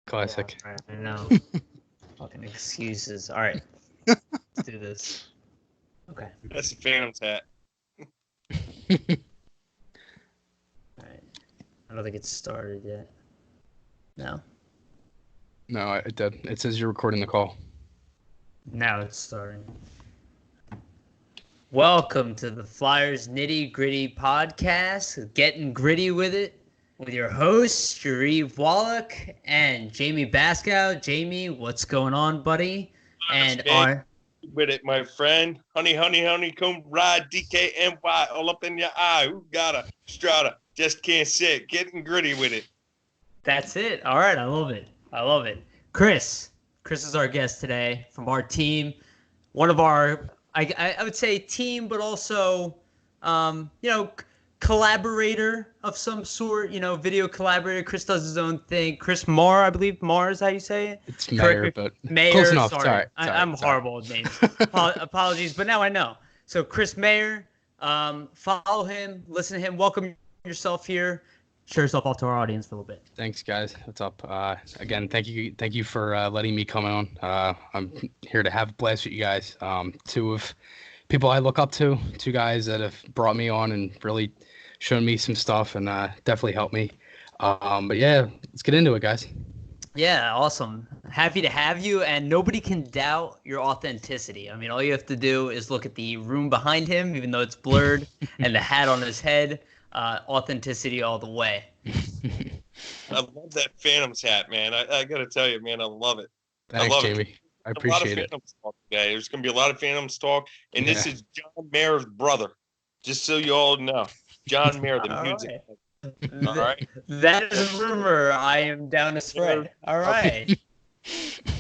Classic. Yeah, I know. Fucking excuses. All right. Let's do this. Okay. That's the Phantom's hat. All right. I don't think it's started yet. No. No, it did. It says you're recording the call. Now it's starting. Welcome to the Flyers Nitty Gritty podcast, getting gritty with it, with your hosts, Yariv, Wolok, and Jamey Baskow. Jamey, what's going on, buddy? And with it, my friend. Honeycomb ride, DKNY, all up in your eye. Who got a strata? Just can't sit. Getting gritty with it. That's it. All right, I love it. Chris is our guest today from our team. One of our, I would say team, but also, collaborator of some sort, video collaborator. Chris does his own thing. Chris Marr, I believe. Marr is how you say it? It's Mayor, but Mayor, close enough. Sorry. I'm horrible with names. Apologies, but now I know. So Chris Mayer, follow him, listen to him, welcome yourself here. Share yourself off to our audience for a little bit. Thanks, guys. What's up? Again, thank you for letting me come on. I'm here to have a blast with you guys. Two of people I look up to, two guys that have brought me on and really shown me some stuff and definitely helped me. But yeah, let's get into it, guys. Yeah, awesome. Happy to have you, and nobody can doubt your authenticity. I mean, all you have to do is look at the room behind him, even though it's blurred, and the hat on his head. Authenticity all the way. I love that Phantom's hat, man. I got to tell you, man, I love it. Thanks, I love Jamey. it. I appreciate it. Talk today. There's going to be a lot of Phantoms talk, and this is John Mayer's brother, just so you all know. John Mayer, the music. Right. All right. That is a rumor I am down to spread. All right.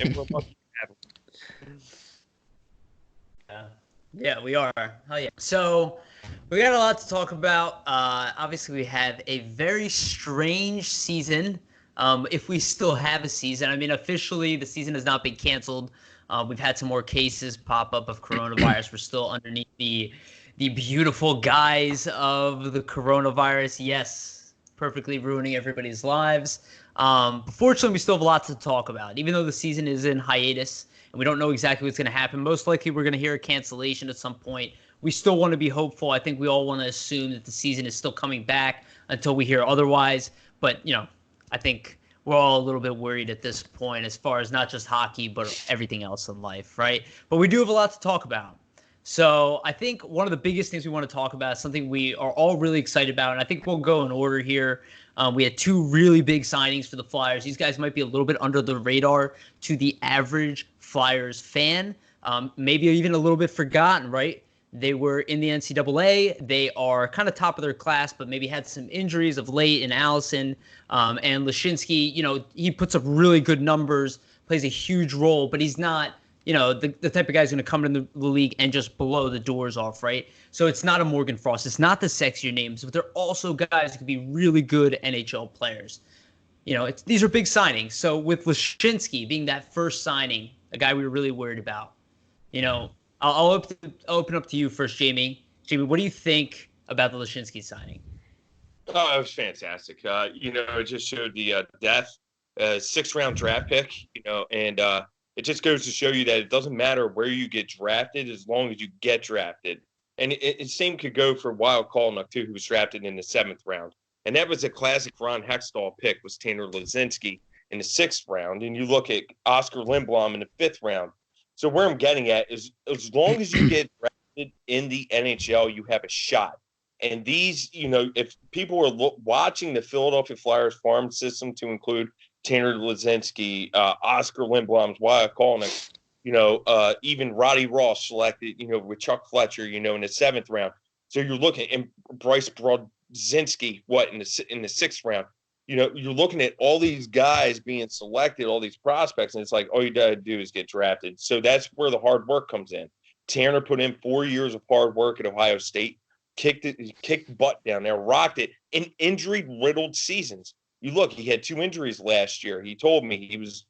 And we're lucky to have him. Yeah, we are. Hell yeah. So we got a lot to talk about. Obviously, we have a very strange season. If we still have a season. I mean, officially, the season has not been canceled. We've had some more cases pop up of coronavirus. We're still underneath the beautiful guise of the coronavirus. Yes, perfectly ruining everybody's lives. Fortunately, we still have a lot to talk about. Even though the season is in hiatus and we don't know exactly what's going to happen, most likely we're going to hear a cancellation at some point. We still want to be hopeful. I think we all want to assume that the season is still coming back until we hear otherwise. But, I think we're all a little bit worried at this point as far as not just hockey, but everything else in life, right? But we do have a lot to talk about. So I think one of the biggest things we want to talk about is something we are all really excited about, and I think we'll go in order here. We had two really big signings for the Flyers. These guys might be a little bit under the radar to the average Flyers fan, maybe even a little bit forgotten, right? They were in the NCAA. They are kind of top of their class, but maybe had some injuries of late in Allison. And Lashinsky, he puts up really good numbers, plays a huge role, but he's not, the type of guy who's going to come into the league and just blow the doors off, right? So it's not a Morgan Frost. It's not the sexier names, but they're also guys who could be really good NHL players. These are big signings. So with Lashinsky being that first signing, a guy we were really worried about, I'll open up to you first, Jamey. Jamey, what do you think about the Lashinsky signing? Oh, it was fantastic. It just showed the depth, 6th-round draft pick, and it just goes to show you that it doesn't matter where you get drafted as long as you get drafted. And it same could go for Wild Kalynuk, too, who was drafted in the 7th round. And that was a classic Ron Hextall pick, was Tanner Laczynski in the 6th round. And you look at Oscar Lindblom in the 5th round. So where I'm getting at is as long as you get drafted in the NHL, you have a shot. And these, if people are watching the Philadelphia Flyers farm system to include Tanner Laczynski, Oscar Lindblom's Wild Kalynuk, even Roddy Ross selected, with Chuck Fletcher, in the 7th round. So you're looking, and Bryce Brodzinski, in the 6th round. You're looking at all these guys being selected, all these prospects, and it's like all you got to do is get drafted. So that's where the hard work comes in. Tanner put in 4 years of hard work at Ohio State, kicked butt down there, rocked it in injury-riddled seasons. You look, he had 2 injuries last year. He told me he was,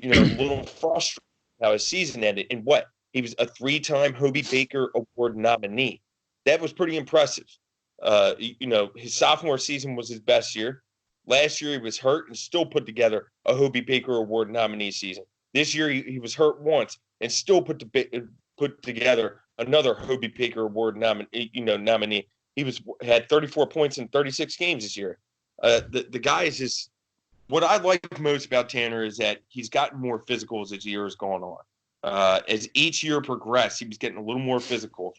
a little frustrated how his season ended. And what? He was a 3-time Hobie Baker Award nominee. That was pretty impressive. His sophomore season was his best year. Last year he was hurt and still put together a Hobie Baker Award nominee season. This year he was hurt once and still put together another Hobie Baker Award nominee. He had 34 points in 36 games this year. The guy is just, what I like most about Tanner is that he's gotten more physical as the year has gone on. As each year progressed, he was getting a little more physical.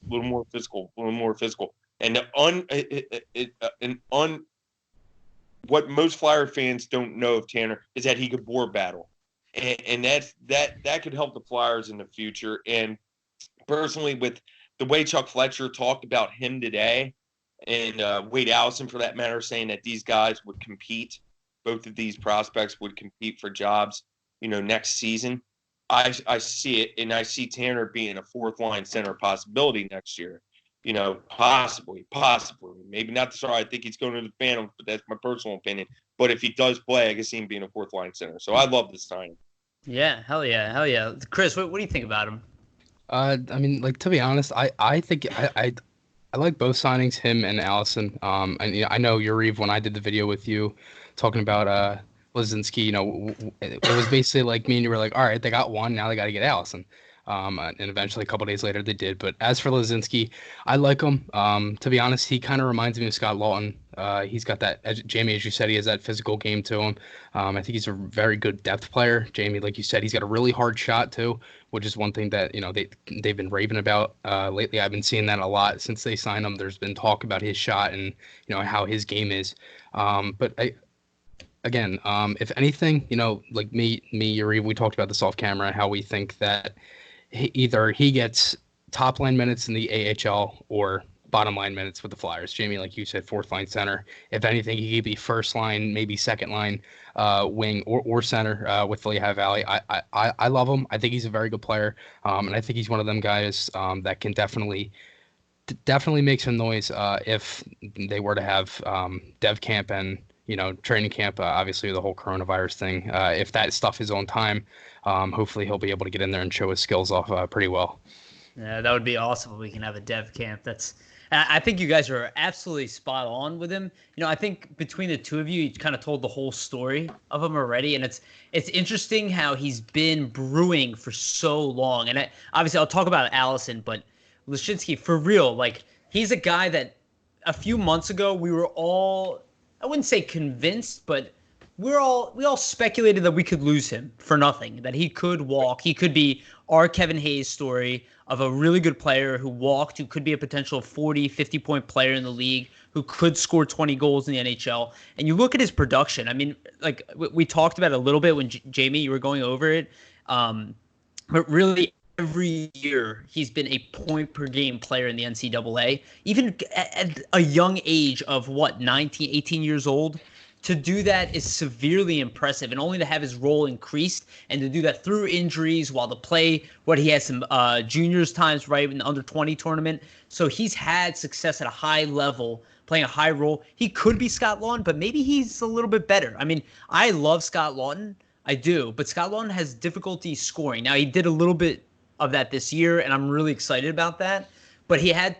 And what most Flyer fans don't know of Tanner is that he could board battle, and that could help the Flyers in the future. And personally, with the way Chuck Fletcher talked about him today, and Wade Allison for that matter, saying that these guys would compete, both of these prospects would compete for jobs, next season. I see it, and I see Tanner being a fourth line center possibility next year. Possibly. Maybe not the start. I think he's going to the Phantom, but that's my personal opinion. But if he does play, I can see him being a fourth line center. So I love this signing. Yeah, hell yeah. Chris, what do you think about him? To be honest, I think I like both signings, him and Allison. And I know Yariv, when I did the video with you talking about Lizinski, it was basically like me and you were like, all right, they got one, now they got to get Allison. And eventually a couple days later they did. But as for Lizinski, I like him. To be honest, he kind of reminds me of Scott Lawton. He's got that, Jamey, as you said, he has that physical game to him. I think he's a very good depth player. Jamey, like you said, he's got a really hard shot too, which is one thing that, they've been raving about lately. I've been seeing that a lot since they signed him. There's been talk about his shot and, how his game is. But if anything, like me, Yariv, we talked about this off camera, how we think that either he gets top line minutes in the AHL or bottom line minutes with the Flyers. Jamey, like you said, fourth line center. If anything, he could be first line, maybe second line wing or center with Lehigh Valley. I love him. I think he's a very good player, and I think he's one of them guys that can definitely make some noise if they were to have dev camp and training camp, obviously the whole coronavirus thing. If that stuff is on time, hopefully he'll be able to get in there and show his skills off pretty well. Yeah, that would be awesome if we can have a dev camp. I think you guys are absolutely spot on with him. I think between the two of you, you kind of told the whole story of him already, and it's interesting how he's been brewing for so long. And obviously I'll talk about Allison, but Lizinski, for real, like, he's a guy that a few months ago we were all, I wouldn't say convinced, but we all speculated that we could lose him for nothing, that he could walk. He could be our Kevin Hayes story of a really good player who walked, who could be a potential 40, 50-point player in the league, who could score 20 goals in the NHL. And you look at his production. I mean, like we talked about it a little bit when Jamey, you were going over it. But really, every year he's been a point-per-game player in the NCAA. Even at a young age of, 19, 18 years old, to do that is severely impressive, and only to have his role increased and to do that through injuries while he has some juniors times, right, in the under-20 tournament. So he's had success at a high level, playing a high role. He could be Scott Lawton, but maybe he's a little bit better. I mean, I love Scott Lawton. I do, but Scott Lawton has difficulty scoring. Now, he did a little bit of that this year, and I'm really excited about that. But he had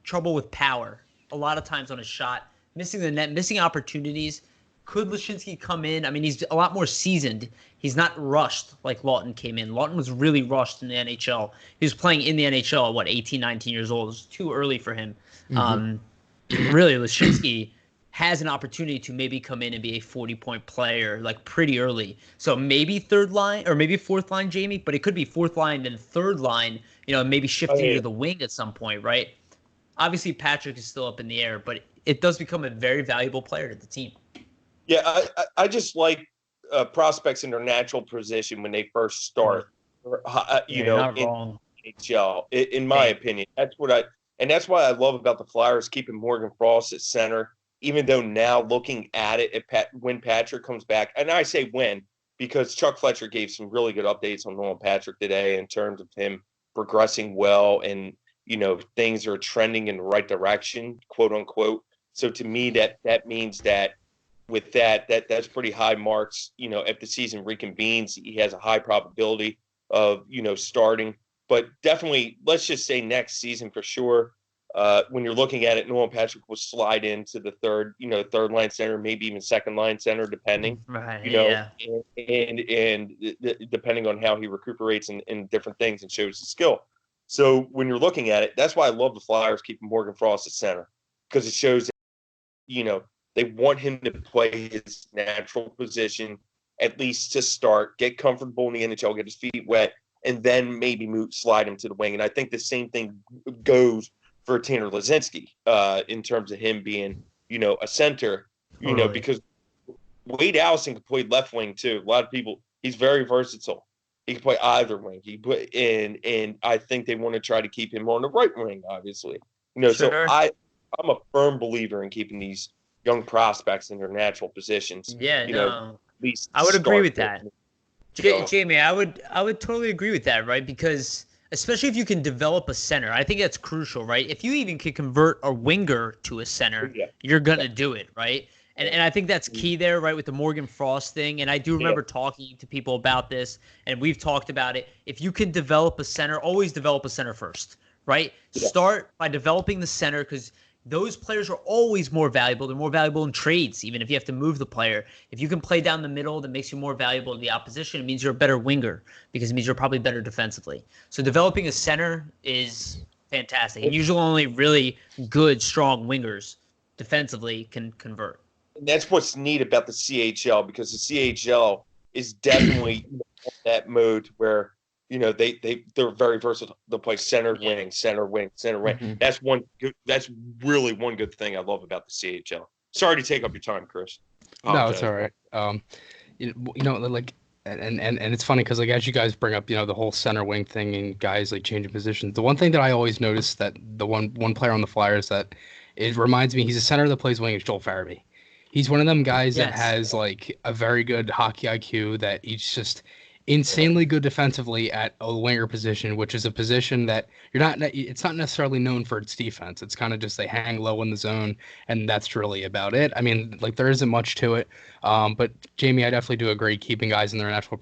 trouble with power a lot of times on his shot, missing the net, missing opportunities. Could Lizinski come in? I mean, he's a lot more seasoned. He's not rushed like Lawton came in. Lawton was really rushed in the NHL. He was playing in the NHL at 18, 19 years old. It was too early for him. Mm-hmm. Really, Lizinski has an opportunity to maybe come in and be a 40-point player like pretty early. So maybe third line or maybe fourth line, Jamey, but it could be fourth line and third line, maybe shifting to the wing at some point, right? Obviously, Patrick is still up in the air, but it does become a very valuable player to the team. Yeah, I just like prospects in their natural position when they first start, in NHL, in my opinion. That's why I love about the Flyers keeping Morgan Frost at center, even though now looking at it, when Patrick comes back, and I say when, because Chuck Fletcher gave some really good updates on Nolan Patrick today in terms of him progressing well and, things are trending in the right direction, quote unquote. So to me, that means that with that's pretty high marks. If the season reconvenes, he has a high probability of, starting. But definitely, let's just say next season for sure. when you're looking at it, Nolan Patrick will slide into the third line center, maybe even second line center, depending, Right. and depending on how he recuperates and different things and shows his skill. So when you're looking at it, that's why I love the Flyers keeping Morgan Frost at center, because it shows that, they want him to play his natural position, at least to start, get comfortable in the NHL, get his feet wet, and then maybe slide him to the wing. And I think the same thing goes for Tanner Laczynski in terms of him being, a center, because Wade Allison can play left wing too. A lot of people, he's very versatile. He can play either wing. And I think they want to try to keep him on the right wing, obviously. Sure. So I'm a firm believer in keeping these young prospects in their natural positions. Yeah, at least I would agree with that. So, Jamey, I would totally agree with that, right? Because especially if you can develop a center, I think that's crucial, right? If you even can convert a winger to a center, you're gonna do it, right? And I think that's key there, right, with the Morgan Frost thing. And I do remember talking to people about this, and we've talked about it. If you can develop a center, always develop a center first, right? Yeah. Start by developing the center, because those players are always more valuable. They're more valuable in trades, even if you have to move the player. If you can play down the middle, that makes you more valuable to the opposition. It means you're a better winger, because it means you're probably better defensively. So developing a center is fantastic. And usually only really good, strong wingers defensively can convert. And that's what's neat about the CHL, because the CHL is definitely that mode where they're very versatile. They'll play center wing. Mm-hmm. That's really one good thing I love about the CHL. Sorry to take up your time, Chris. No, it's all right. And it's funny because as you guys bring up, the whole center wing thing and guys changing positions. The one thing that I always notice that the one player on the Flyers that it reminds me, he's a center that plays wing, is Joel Farabee. He's one of them guys that has a very good hockey IQ, that he's just insanely good defensively at a winger position, which is a position that it's not necessarily known for its defense. It's kind of just they hang low in the zone, and that's really about it. I mean, there isn't much to it. But Jamey, I definitely do agree keeping guys in their natural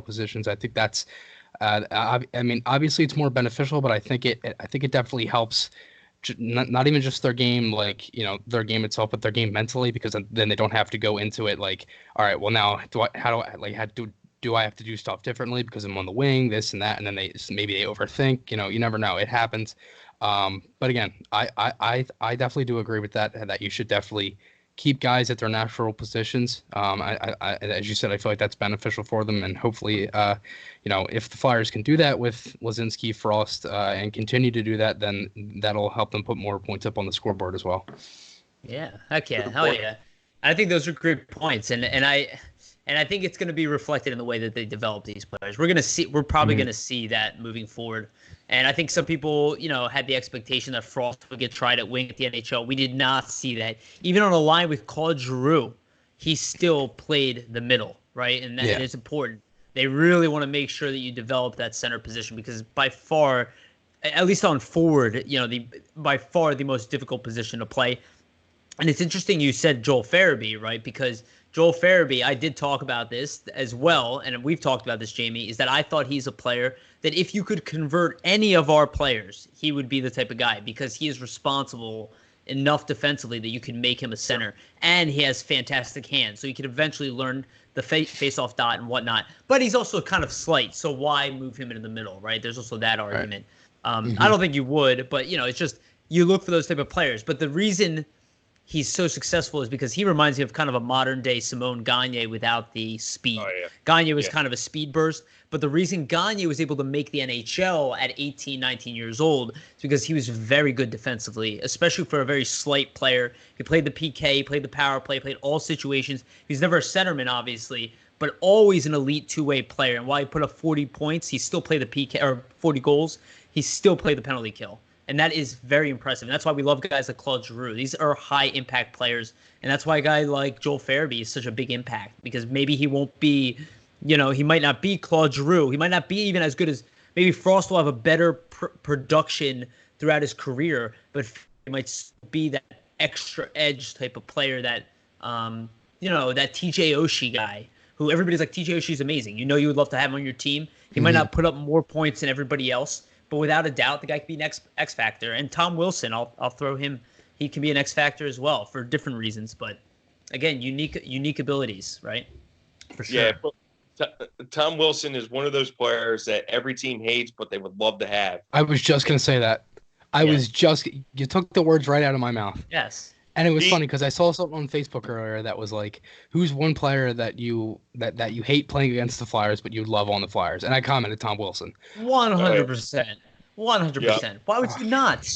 positions. I think that's obviously it's more beneficial, but I think it definitely helps. Not even just their game, their game itself, but their game mentally, because then they don't have to go into it all right, well, now do I have to do stuff differently because I'm on the wing, this and that, and then maybe they overthink. You never know. It happens. But again, I definitely do agree with that you should definitely keep guys at their natural positions. As you said, I feel like that's beneficial for them, and hopefully, if the Flyers can do that with Laczynski, Frost, and continue to do that, then that'll help them put more points up on the scoreboard as well. Yeah, heck yeah, hell yeah. I think those are great points, and I think it's going to be reflected in the way that they develop these players. We're probably going to see that moving forward. And I think some people, had the expectation that Frost would get tried at wing at the NHL. We did not see that. Even on a line with Claude Giroux, he still played the middle, right? And that is important. They really want to make sure that you develop that center position, because by far, at least on forward, by far the most difficult position to play. And it's interesting you said Joel Farabee, right? Because Joel Farabee, I did talk about this as well, and we've talked about this, Jamey, is that I thought he's a player that if you could convert any of our players, he would be the type of guy, because he is responsible enough defensively that you can make him a center, and he has fantastic hands, so you could eventually learn the face-off dot and whatnot. But he's also kind of slight, so why move him into the middle, right? There's also that argument. Right. I don't think you would, but, it's just you look for those type of players. But the reason he's so successful is because he reminds me of kind of a modern day Simone Gagne without the speed. Oh, yeah. Gagne was kind of a speed burst, but the reason Gagne was able to make the NHL at 18, 19 years old is because he was very good defensively, especially for a very slight player. He played the PK, he played the power play, played all situations. He's never a centerman, obviously, but always an elite two-way player. And while he put up 40 points, he still played the PK, or 40 goals, he still played the penalty kill. And that is very impressive. And that's why we love guys like Claude Giroux. These are high-impact players. And that's why a guy like Joel Farabee is such a big impact. Because maybe he won't be, he might not be Claude Giroux. He might not be even as good as, maybe Frost will have a better production throughout his career. But he might be that extra edge type of player that, that TJ Oshie guy, who everybody's like, TJ Oshie's amazing. You would love to have him on your team. He might not put up more points than everybody else, but without a doubt, the guy could be an X factor. And Tom Wilson, I'll throw him. He can be an X factor as well for different reasons, but again, unique abilities, right? For sure. Yeah, but Tom Wilson is one of those players that every team hates, but they would love to have. I was just gonna say that. You took the words right out of my mouth. Yes. And it was funny because I saw something on Facebook earlier that was like, "Who's one player that you hate playing against the Flyers, but you love on the Flyers?" And I commented Tom Wilson. 100%. 100%. Why would you not?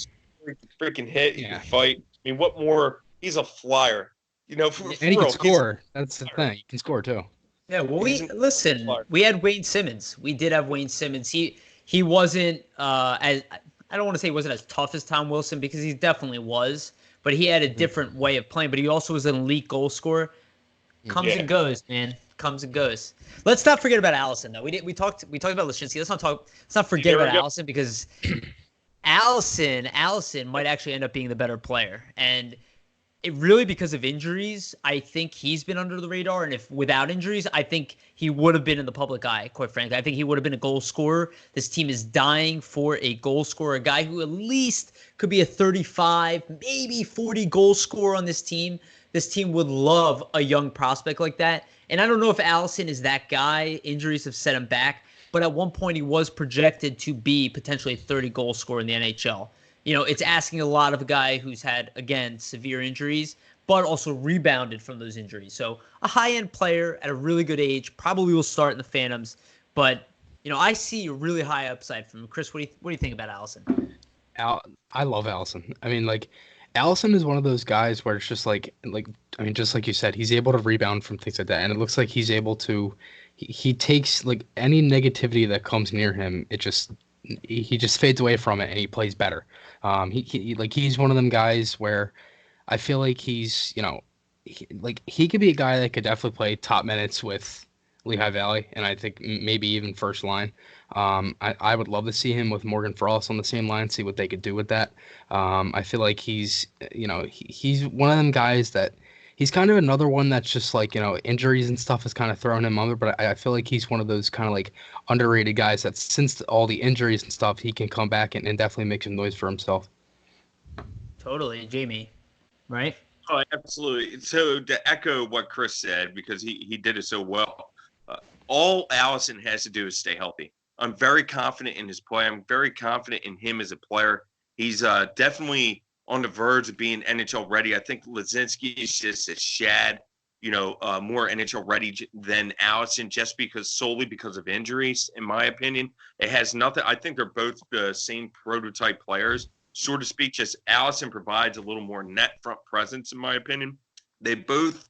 Freaking hit. He can fight. I mean, what more? He's a Flyer. And he can score. That's the thing. He can score too. Yeah. Well, we had Wayne Simmons. We did have Wayne Simmons. He wasn't as I don't want to say he wasn't as tough as Tom Wilson because he definitely was. But he had a different way of playing. But he also was an elite goal scorer. Comes and goes, man. Comes and goes. Let's not forget about Allison, though. We talked about Lashinsky. Let's not forget about Allison because Allison might actually end up being the better player. And it really because of injuries, I think he's been under the radar. And if without injuries, I think he would have been in the public eye, quite frankly. I think he would have been a goal scorer. This team is dying for a goal scorer, a guy who at least could be a 35, maybe 40 goal scorer on this team. This team would love a young prospect like that. And I don't know if Allison is that guy. Injuries have set him back. But at one point, he was projected to be potentially a 30 goal scorer in the NHL. It's asking a lot of a guy who's had, again, severe injuries, but also rebounded from those injuries. So a high-end player at a really good age probably will start in the Phantoms. But, I see a really high upside from him. Chris, what do you think about Allison? I love Allison. I mean, Allison is one of those guys where it's just just like you said, he's able to rebound from things like that. And it looks like he's able to, he takes any negativity that comes near him. He just fades away from it and he plays better. He's one of them guys where I feel like he's, he could be a guy that could definitely play top minutes with Lehigh Valley, and I think maybe even first line. I would love to see him with Morgan Frost on the same line, see what they could do with that. I feel like he's one of them guys that he's kind of another one that's just injuries and stuff has kind of thrown him under, but I feel like he's one of those kind of underrated guys that since all the injuries and stuff, he can come back and definitely make some noise for himself. Totally. Jamey, right? Oh, absolutely. So to echo what Chris said, because he did it so well, all Allison has to do is stay healthy. I'm very confident in his play. I'm very confident in him as a player. He's definitely on the verge of being NHL ready. I think Lazinski is just a shad, more NHL ready than Allison, just solely because of injuries, in my opinion. It has nothing. I think they're both the same prototype players, so to speak. Just Allison provides a little more net front presence, in my opinion. They both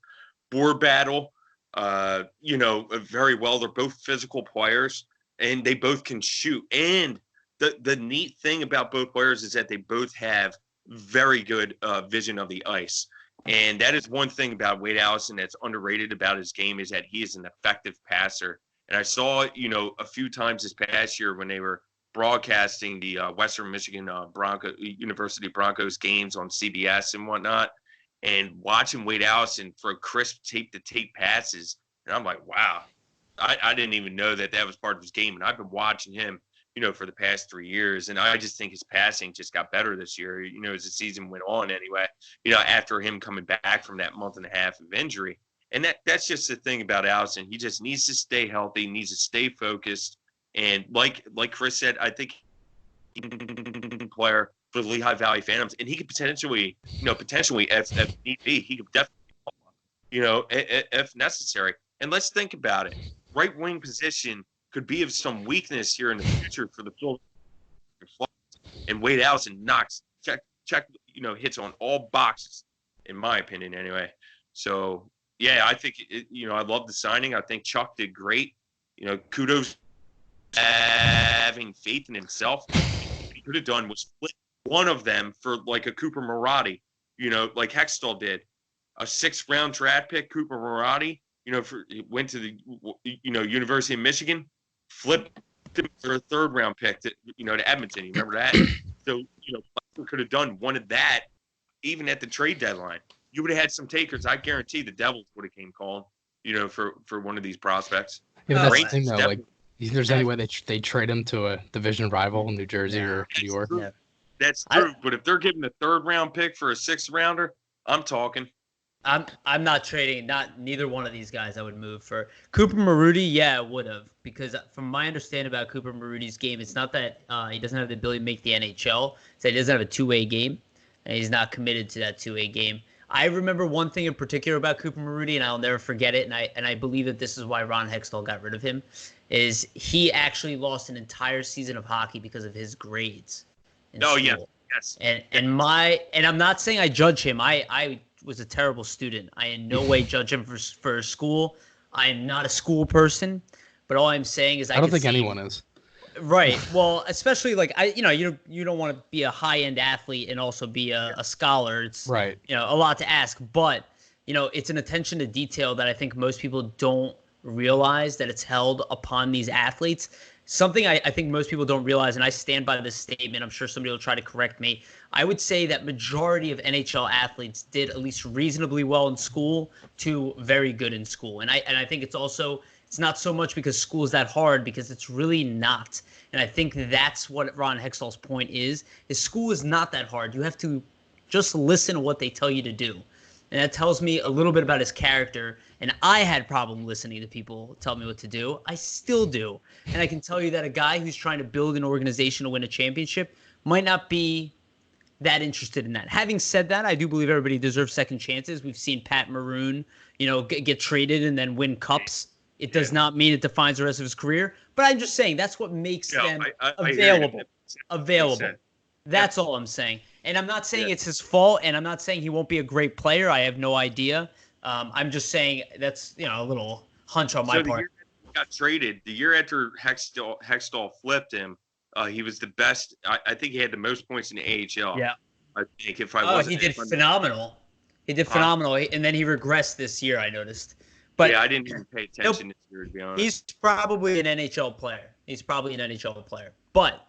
board battle, very well. They're both physical players, and they both can shoot. And the neat thing about both players is that they both have very good vision of the ice. And that is one thing about Wade Allison that's underrated about his game, is that he is an effective passer. And I saw, a few times this past year when they were broadcasting the Western Michigan University Broncos games on CBS and whatnot, and watching Wade Allison for crisp tape-to-tape passes. And I'm like, wow, I didn't even know that was part of his game. And I've been watching him, for the past 3 years. And I just think his passing just got better this year, as the season went on anyway, after him coming back from that month and a half of injury. And that's just the thing about Allison. He just needs to stay healthy, needs to stay focused. And like Chris said, I think he's a player for the Lehigh Valley Phantoms. And he could potentially, if need be, he could definitely, if necessary. And let's think about it. Right wing position could be of some weakness here in the future for the Philadelphia Flyers. And Wade Allison hits on all boxes, in my opinion, anyway. So, yeah, I think, I love the signing. I think Chuck did great. Kudos having faith in himself. What he could have done was flip one of them for a Cooper Marotti, like Hextall did. A 6th-round draft pick, Cooper Marotti, went to the, University of Michigan, flipped him for a 3rd-round pick to Edmonton. You remember that? So, could have done one of that even at the trade deadline. You would have had some takers. I guarantee the Devils would have came calling, for one of these prospects. Yeah, but that's the thing, though. You think there's any way they trade him to a division rival in New Jersey or New York? True. That's true. But if they're giving a 3rd-round pick for a 6th-rounder, I'm talking. I'm not trading. Neither one of these guys I would move for. Cooper Maruti, yeah, I would have, because from my understanding about Cooper Maruti's game, it's not that he doesn't have the ability to make the NHL. It's that he doesn't have a two-way game, and he's not committed to that two-way game. I remember one thing in particular about Cooper Maruti, and I'll never forget it, and I believe that this is why Ron Hextall got rid of him, is he actually lost an entire season of hockey because of his grades in school. Yes. And I'm not saying I judge him. I was a terrible student. I in no way judge him for school. I am not a school person, but all I'm saying is I don't think anyone is. Right. Well, especially like you don't want to be a high-end athlete and also be a scholar. It's right. A lot to ask, but it's an attention to detail that I think most people don't realize that it's held upon these athletes. Something I think most people don't realize, and I stand by this statement, I'm sure somebody will try to correct me. I would say that majority of NHL athletes did at least reasonably well in school to very good in school. And I think it's not so much because school is that hard, because it's really not. And I think that's what Ron Hextall's point is school is not that hard. You have to just listen to what they tell you to do. And that tells me a little bit about his character. And I had problem listening to people tell me what to do. I still do. And I can tell you that a guy who's trying to build an organization to win a championship might not be that interested in that. Having said that, I do believe everybody deserves second chances. We've seen Pat Maroon, get traded and then win cups. It does not mean it defines the rest of his career. But I'm just saying that's what makes them available. Available. That's all I'm saying. And I'm not saying it's his fault, and I'm not saying he won't be a great player. I have no idea. I'm just saying that's a little hunch on my part. The year he got traded, the year after Hextall flipped him, he was the best. I think he had the most points in the AHL. Yeah. I think he did phenomenal. He did phenomenal, and then he regressed this year, I noticed. But I didn't even pay attention this year, to be honest. He's probably an NHL player. But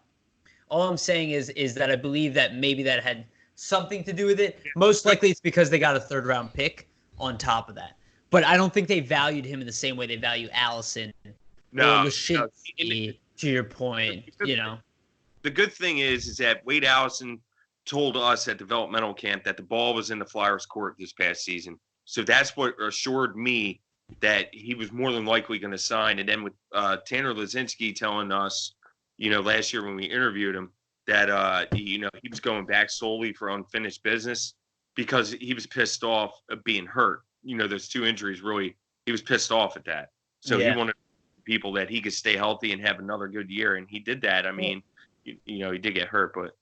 all I'm saying is that I believe that maybe that had something to do with it. Most likely it's because they got a 3rd-round pick on top of that. But I don't think they valued him in the same way they value Allison or Lashinsky, to your point, The good thing is that Wade Allison told us at developmental camp that the ball was in the Flyers' court this past season. So that's what assured me that he was more than likely going to sign. And then with Tanner Laczynski telling us, last year when we interviewed him, that he was going back solely for unfinished business because he was pissed off of being hurt. Those 2 injuries really, he was pissed off at that. So he wanted people that he could stay healthy and have another good year, and he did that. I mean, he did get hurt, but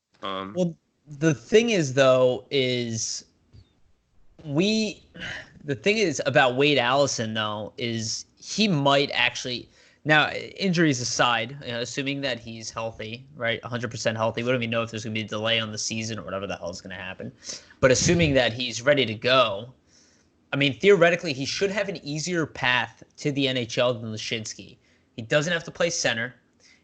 well, the thing is though the thing is about Wade Allison though is he might actually. Now, injuries aside, assuming that he's healthy, right, 100% healthy, we don't even know if there's going to be a delay on the season or whatever the hell is going to happen. But assuming that he's ready to go, I mean, theoretically, he should have an easier path to the NHL than Lashinsky. He doesn't have to play center,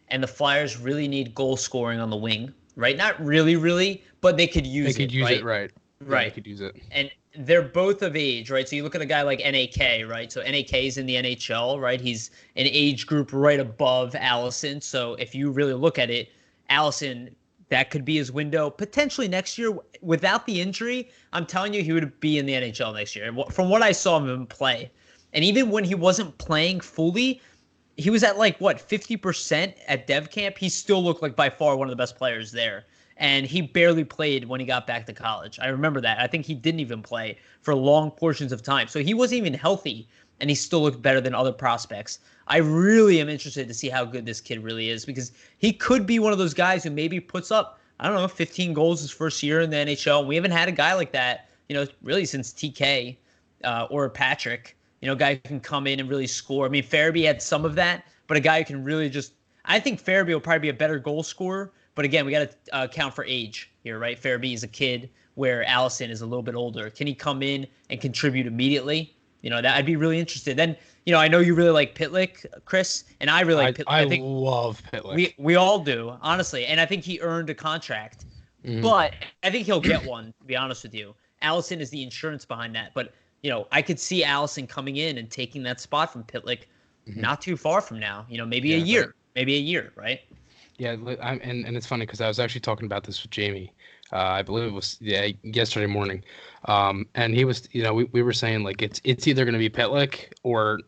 and the Flyers really need goal scoring on the wing, right? Not really, but they could use it. They could use it, right. Right. They could use it. And they're both of age, right? So you look at a guy like NAK, right? So NAK is in the NHL, right? He's an age group right above Allison. So if you really look at it, Allison, that could be his window potentially next year. Without the injury, I'm telling you, he would be in the NHL next year. From what I saw him play, and even when he wasn't playing fully, he was at 50% at dev camp. He still looked like by far one of the best players there. And he barely played when he got back to college. I remember that. I think he didn't even play for long portions of time. So he wasn't even healthy, and he still looked better than other prospects. I really am interested to see how good this kid really is, because he could be one of those guys who maybe puts up, 15 goals his first year in the NHL. We haven't had a guy like that, really since TK or Patrick, a guy who can come in and really score. I mean, Farabee had some of that, but a guy who can really I think Farabee will probably be a better goal scorer. But again, we got to account for age here, right? Farabee is a kid where Allison is a little bit older. Can he come in and contribute immediately? That I'd be really interested. Then, I know you really like Pitlick, Chris, and I really like Pitlick. I love Pitlick. We all do, honestly. And I think he earned a contract. Mm-hmm. But I think he'll get one, to be honest with you. Allison is the insurance behind that. But, I could see Allison coming in and taking that spot from Pitlick not too far from now. Maybe a year, right? Yeah, and it's funny because I was actually talking about this with Jamey. I believe it was yesterday morning, and he was, we were saying like it's either going to be Pitlick or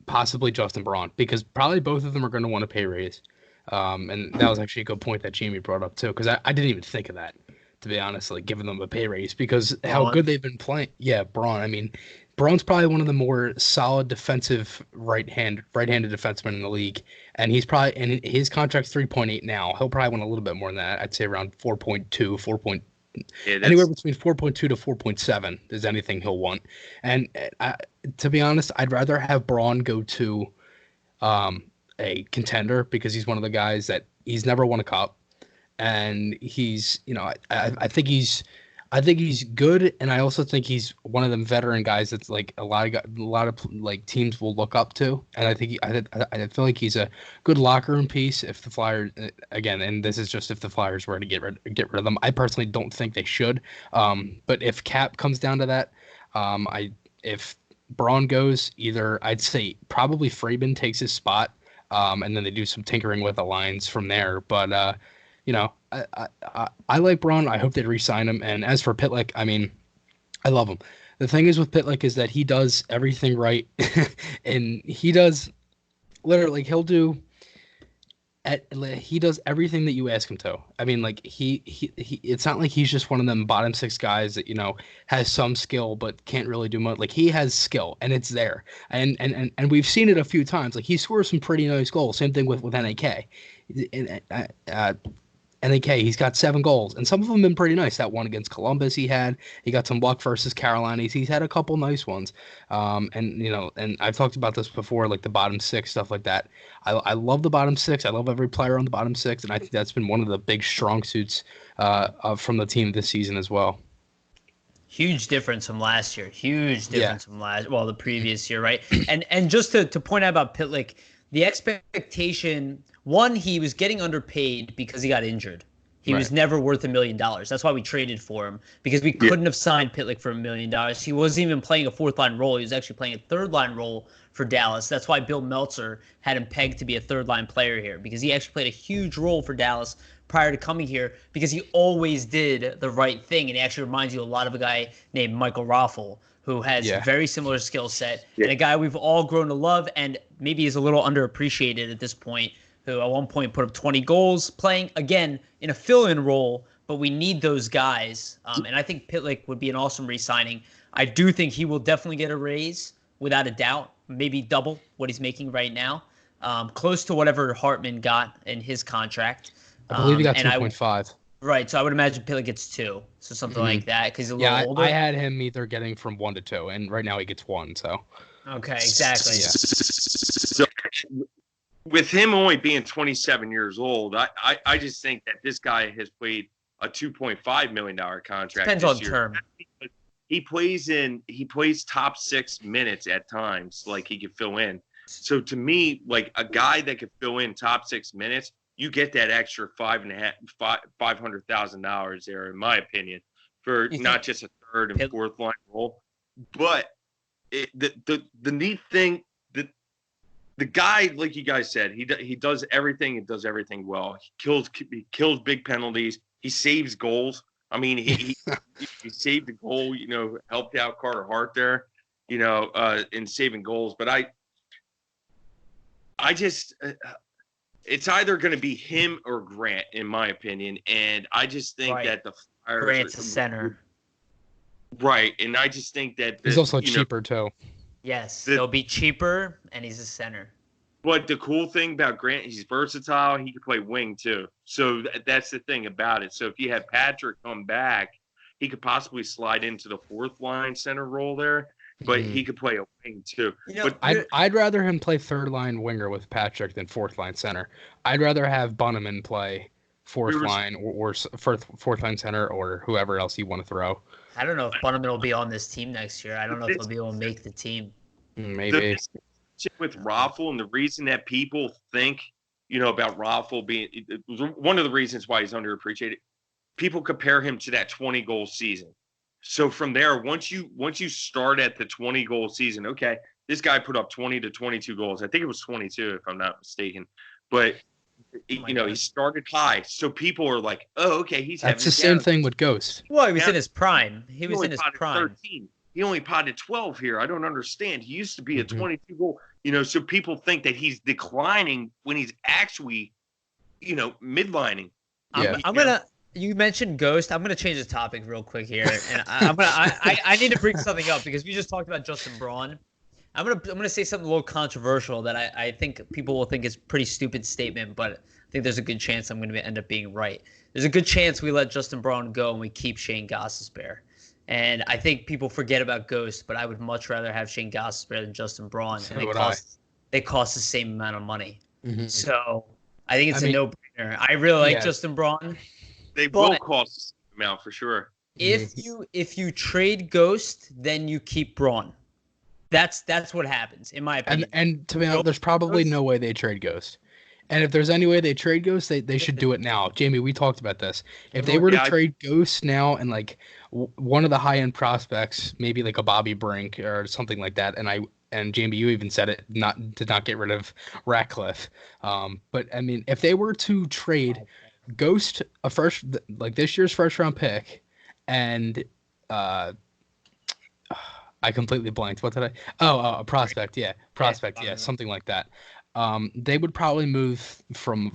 possibly Justin Braun, because probably both of them are going to want a pay raise. And that was actually a good point that Jamey brought up too, because I didn't even think of that, to be honest, like giving them a pay raise because how good they've been playing. Yeah, Braun. I mean, Braun's probably one of the more solid defensive right-handed defensemen in the league, and he's probably, and his contract's 3.8 now. He'll probably want a little bit more than that. I'd say around 4.2, anywhere between 4.2 to 4.7 is anything he'll want. And to be honest, I'd rather have Braun go to a contender, because he's one of the guys that he's never won a cup, and he's, I think he's good, and I also think he's one of them veteran guys that's like a lot of like teams will look up to, and I think I feel like he's a good locker room piece if the Flyers, again, and this is just if the Flyers were to get rid of them. I personally don't think they should, but if cap comes down to that, if Braun goes, either I'd say probably Freeman takes his spot, and then they do some tinkering with the lines from there, but I like Braun. I hope they re-sign him. And as for Pitlick, I mean, I love him. The thing is with Pitlick is that he does everything right, and he does literally he does everything that you ask him to. I mean, like he it's not like he's just one of them bottom six guys that has some skill but can't really do much. Like he has skill and it's there, and we've seen it a few times. Like he scores some pretty nice goals. Same thing with NAK. NAK, he's got 7 goals, and some of them have been pretty nice. That one against Columbus he got some luck versus Carolina. He's had a couple nice ones. And I've talked about this before, like the bottom 6, stuff like that. I love the bottom 6. I love every player on the bottom 6, and I think that's been one of the big strong suits from the team this season as well. Huge difference from last year. The previous year, right? And just to point out about Pitlick, the expectation, one, he was getting underpaid because he got injured. He was never worth $1 million. That's why we traded for him, because we couldn't have signed Pitlick for $1 million. He wasn't even playing a 4th-line role. He was actually playing a 3rd-line role for Dallas. That's why Bill Meltzer had him pegged to be a 3rd-line player here, because he actually played a huge role for Dallas prior to coming here, because he always did the right thing. And he actually reminds you a lot of a guy named Michael Raffel, who has a very similar skill set, and a guy we've all grown to love, and maybe is a little underappreciated at this point, who at one point put up 20 goals, playing, again, in a fill-in role, but we need those guys. And I think Pitlick would be an awesome re-signing. I do think he will definitely get a raise, without a doubt, maybe double what he's making right now, close to whatever Hartman got in his contract. I believe he got 2.5. Right, so I would imagine Pitlick gets 2, so something like that, because he's a little older. I had him either getting from 1 to 2, and right now he gets 1. So. Okay, exactly. Yeah. So, with him only being 27 years old, I just think that this guy has played a $2.5 million contract. Depends on term. He plays top 6 minutes at times, like he could fill in. So to me, like a guy that could fill in top 6 minutes, you get that extra $500,000 there, in my opinion, for not just a 3rd and 4th line role. But the neat thing, the guy, like you guys said, he does everything and does everything well. He kills big penalties. He saves goals. I mean, he saved the goal. Helped out Carter Hart there. In saving goals. But I just. It's either going to be him or Grant, in my opinion, and I just think that the Flyers. Grant's a center. Right, and I just think that he's also cheaper too. Yes, he'll be cheaper, and he's a center. But the cool thing about Grant, he's versatile. He can play wing too. So that's the thing about it. So if you have Patrick come back, he could possibly slide into the 4th line center role there. But he could play a wing too. But I'd rather him play 3rd line winger with Patrick than 4th line center. I'd rather have Bunneman play 4th line or 4th line center, or whoever else you want to throw. I don't know if Bunneman will be on this team next year. I don't know if he'll be able to make the team. Maybe. With Raffel, and the reason that people think, about Raffel being one of the reasons why he's underappreciated, people compare him to that 20-goal season. So from there, once you start at the 20-goal season, okay, this guy put up 20 to 22 goals. I think it was 22 if I'm not mistaken. But he started high, so people are like, "Oh, okay, he's having." That's the same thing with Ghost. Well, he was in his prime. He was in his prime. 13. He only potted 12 here. I don't understand. He used to be a 22 goal. So people think that he's declining when he's actually, midlining. Yeah. You mentioned Ghost. I'm gonna change the topic real quick here, and I need to bring something up because we just talked about Justin Braun. I'm gonna say something a little controversial that I think people will think is a pretty stupid statement, but I think there's a good chance I'm gonna end up being right. There's a good chance we let Justin Braun go and we keep Shane Gostisbehere. And I think people forget about Ghost, but I would much rather have Shane Gostisbehere than Justin Braun. So and they cost the same amount of money. Mm-hmm. So I think it's a no-brainer. I really like Justin Braun. They will cost the same amount for sure. If you trade Ghost, then you keep Braun. That's what happens, in my opinion. And to be honest, there's probably no way they trade Ghost. And if there's any way they trade Ghost, they should do it now. Jamey, we talked about this. If they were to trade Ghost now and like one of the high-end prospects, maybe like a Bobby Brink or something like that, and Jamey, you even said it, did not get rid of Ratcliffe. But I mean, if they were to trade Ghost this year's first round pick, and I completely blanked. What did I? A prospect. Yeah, prospect. Yeah, something like that. They would probably move from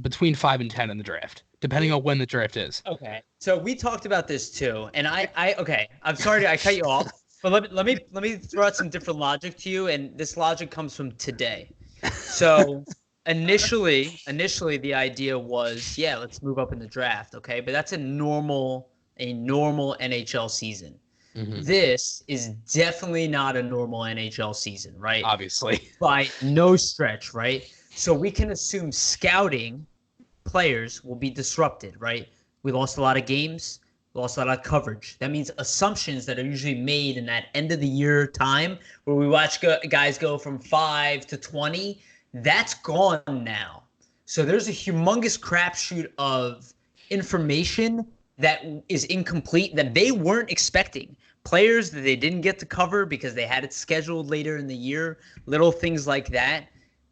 between 5 and 10 in the draft, depending on when the draft is. Okay, so we talked about this too, and I'm sorry I cut you off, but let me throw out some different logic to you, and this logic comes from today. So initially the idea was, let's move up in the draft, okay, but that's a normal NHL season. Mm-hmm. This is definitely not a normal NHL season, right? Obviously. By no stretch, right? So we can assume scouting players will be disrupted, right? We lost a lot of games, lost a lot of coverage. That means assumptions that are usually made in that end of the year time where we watch guys go from 5 to 20, that's gone now. So there's a humongous crapshoot of information that is incomplete that they weren't expecting. Players that they didn't get to cover because they had it scheduled later in the year, little things like that.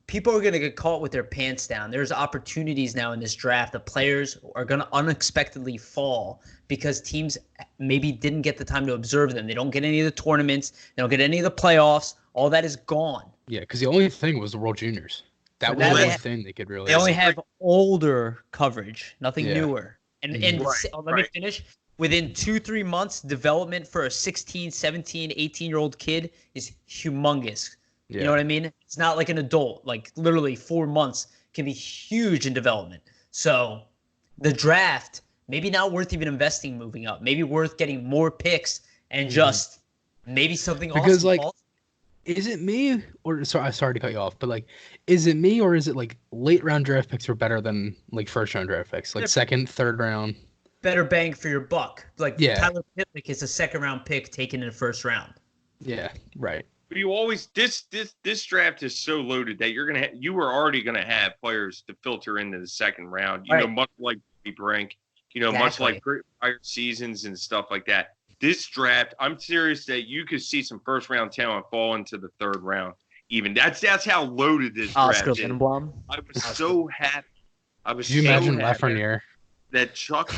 People are going to get caught with their pants down. There's opportunities now in this draft that players are going to unexpectedly fall because teams maybe didn't get the time to observe them. They don't get any of the tournaments. They don't get any of the playoffs. All that is gone. Yeah, because the only thing was the World Juniors. That was the only thing they could really. They only have older coverage, nothing newer. And let me finish. Within 2-3 months, development for a 16, 17, 18-year-old kid is humongous. Yeah. You know what I mean? It's not like an adult. Like literally 4 months can be huge in development. So the draft, maybe not worth even investing moving up. Maybe worth getting more picks and just maybe something because awesome. Is it me or sorry to cut you off, but is it me or is it late round draft picks are better than first round draft picks, second, third round? Better bang for your buck. Tyler Pitlick is a second round pick taken in the first round. Yeah, right. But you always this draft is so loaded that you were already gonna have players to filter into the second round. You know, much like Brink, much like prior seasons and stuff like that. This draft, I'm serious that you could see some first round talent fall into the third round. Even that's how loaded this draft is. I was so happy. Could you imagine Lafreniere? That Chuck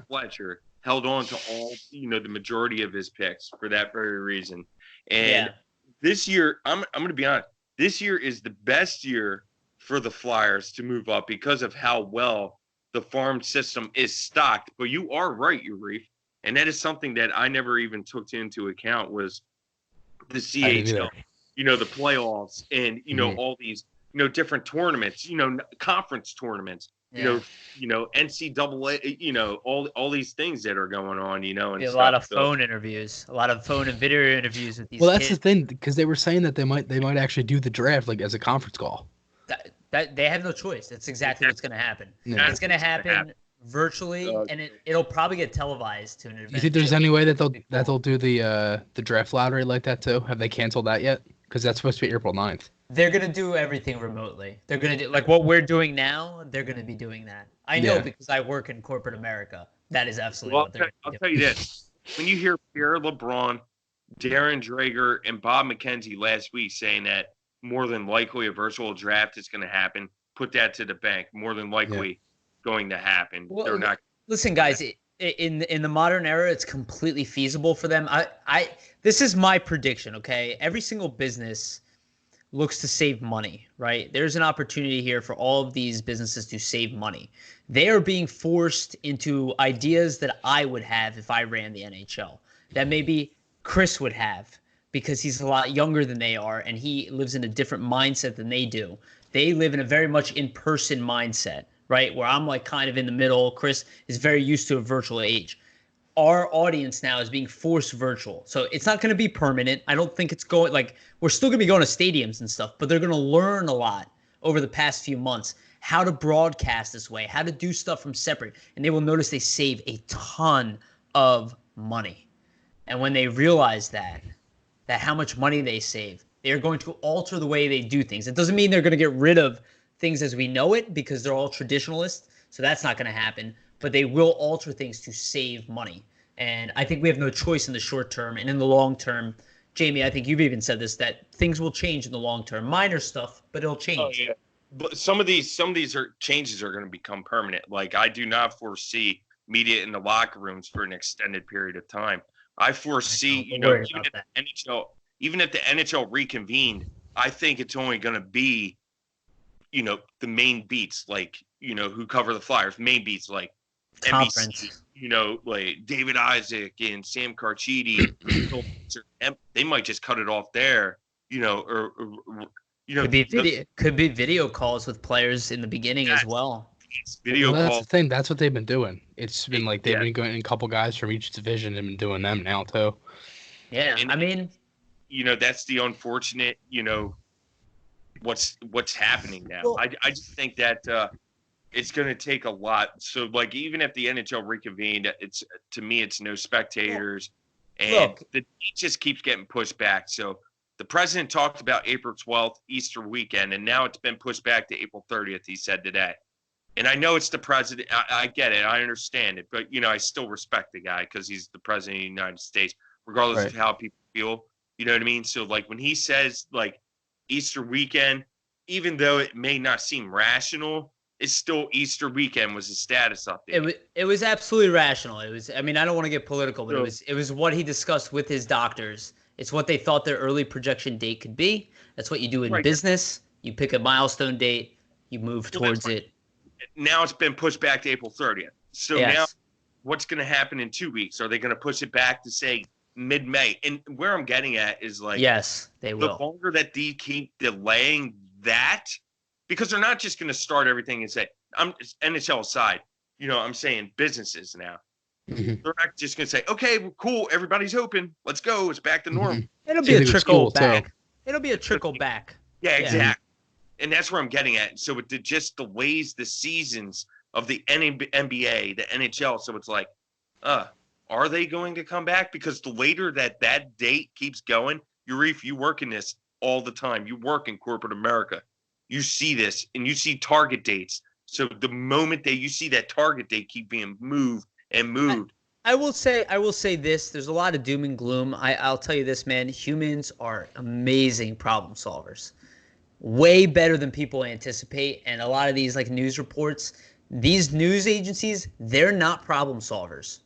Fletcher held on to all the majority of his picks for that very reason. And this year, I'm going to be honest. This year is the best year for the Flyers to move up because of how well the farm system is stocked. But you are right, Yariv. And that is something that I never even took into account was the CHL, the playoffs and, all these, different tournaments, conference tournaments, NCAA, all these things that are going on, and a lot of phone interviews, a lot of phone and video interviews with these Well, that's kids. The thing, because they were saying that they might actually do the draft as a conference call. That they have no choice. That's exactly what's going to happen. Yeah. It's going to happen virtually, and it'll probably get televised to an event. You think there's any way that they'll do the draft lottery like that too? Have they canceled that yet? Because that's supposed to be April 9th. They're going to do everything remotely. They're going to do what we're doing now. They're going to be doing that. I know because I work in corporate America. That is absolutely what they're going to do. I'll tell you this. When you hear Pierre LeBrun Darren Drager and Bob McKenzie last week saying that more than likely a virtual draft is going to happen. Put that to the bank. More than likely going to happen. Well, They're not. Listen, guys, in the modern era, it's completely feasible for them. This is my prediction, okay? Every single business looks to save money, right? There's an opportunity here for all of these businesses to save money. They are being forced into ideas that I would have if I ran the NHL, that maybe Chris would have, because he's a lot younger than they are and he lives in a different mindset than they do. They live in a very much in-person mindset, right? Where I'm like kind of in the middle. Chris is very used to a virtual age. Our audience now is being forced virtual. So it's not going to be permanent. I don't think it's going, like, we're still going to be going to stadiums and stuff, but they're going to learn a lot over the past few months how to broadcast this way, how to do stuff from separate. And they will notice they save a ton of money. And when they realize that how much money they save, they're going to alter the way they do things. It doesn't mean they're going to get rid of things as we know it, because they're all traditionalists. So that's not going to happen. But they will alter things to save money. And I think we have no choice in the short term. And in the long term, Jamey, I think you've even said this, that things will change in the long term. Minor stuff, but it'll change. Oh, yeah. But some of these changes are going to become permanent. Like, I do not foresee media in the locker rooms for an extended period of time. I foresee, even if the NHL reconvened, I think it's only going to be, the main beats, like, who cover the Flyers, main beats like Conference. NBC, like David Isaac and Sam Carchidi. They might just cut it off there, Could be video calls with players in the beginning as well. Video calls. That's the thing. That's what they've been doing. It's been like they've been going, a couple guys from each division and been doing them now too. Yeah, and, I mean, that's the unfortunate, what's happening now. Well, I just think that it's going to take a lot. So, like, even if the NHL reconvened, to me, it's no spectators, and it just keeps getting pushed back. So the president talked about April 12th, Easter weekend, and now it's been pushed back to April 30th, he said today. And I know it's the president. I get it. I understand it. But, I still respect the guy because he's the president of the United States, regardless of how people feel. You know what I mean? So, like, when he says, like, Easter weekend, even though it may not seem rational, it's still Easter weekend was his status update. It was absolutely rational. It was, I mean, I don't want to get political, but it was what he discussed with his doctors. It's what they thought their early projection date could be. That's what you do in business. You pick a milestone date, you move towards it. Now it's been pushed back to April 30th. So now what's going to happen in 2 weeks? Are they going to push it back to, say, mid-May? And where I'm getting at is, like, yes, they will. The longer that they keep delaying that, because they're not just going to start everything and say, I'm NHL aside, I'm saying businesses now. Mm-hmm. They're not just going to say, okay, well, cool, everybody's open. Let's go. It's back to normal. Mm-hmm. It'll be a trickle back. It'll be a trickle back. Yeah, exactly. And that's where I'm getting at. So it just delays the seasons of the NBA, the NHL. So it's like, are they going to come back? Because the later that date keeps going, Yariv, you work in this all the time. You work in corporate America. You see this, and you see target dates. So the moment that you see that target date keep being moved and moved. I will say this. There's a lot of doom and gloom. I'll tell you this, man. Humans are amazing problem solvers. Way better than people anticipate. And a lot of these, like, news reports, these news agencies, they're not problem solvers.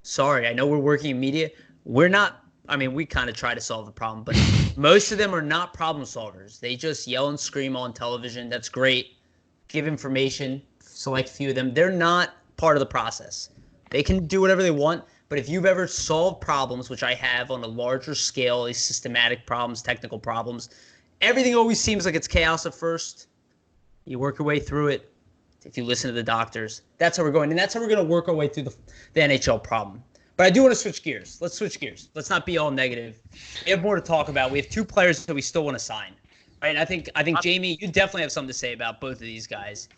Sorry, I know we're working in media. We're not. I mean, we kind of try to solve the problem, but most of them are not problem solvers. They just yell and scream on television. That's great. Give information, select a few of them. They're not part of the process. They can do whatever they want, but if you've ever solved problems, which I have on a larger scale, these systematic problems, technical problems, everything always seems like it's chaos at first. You work your way through it. If you listen to the doctors, that's how we're going. And that's how we're going to work our way through the NHL problem. But I do want to switch gears. Let's switch gears. Let's not be all negative. We have more to talk about. We have two players that we still want to sign. Right? And I think Jamey, you definitely have something to say about both of these guys.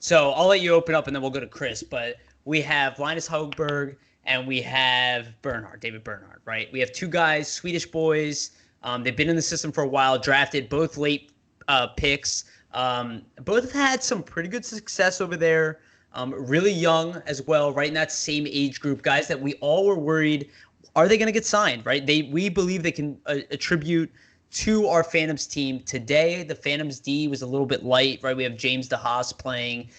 So I'll let you open up, and then we'll go to Chris. But we have Linus Hogberg, and we have David Bernhard, right? We have two guys, Swedish boys. They've been in the system for a while, drafted, both late picks. Both have had some pretty good success over there. Really young as well, right in that same age group. Guys that we all were worried, are they going to get signed, right? We believe they can attribute to our Phantoms team today. The Phantoms D was a little bit light, right? We have James DeHaas playing.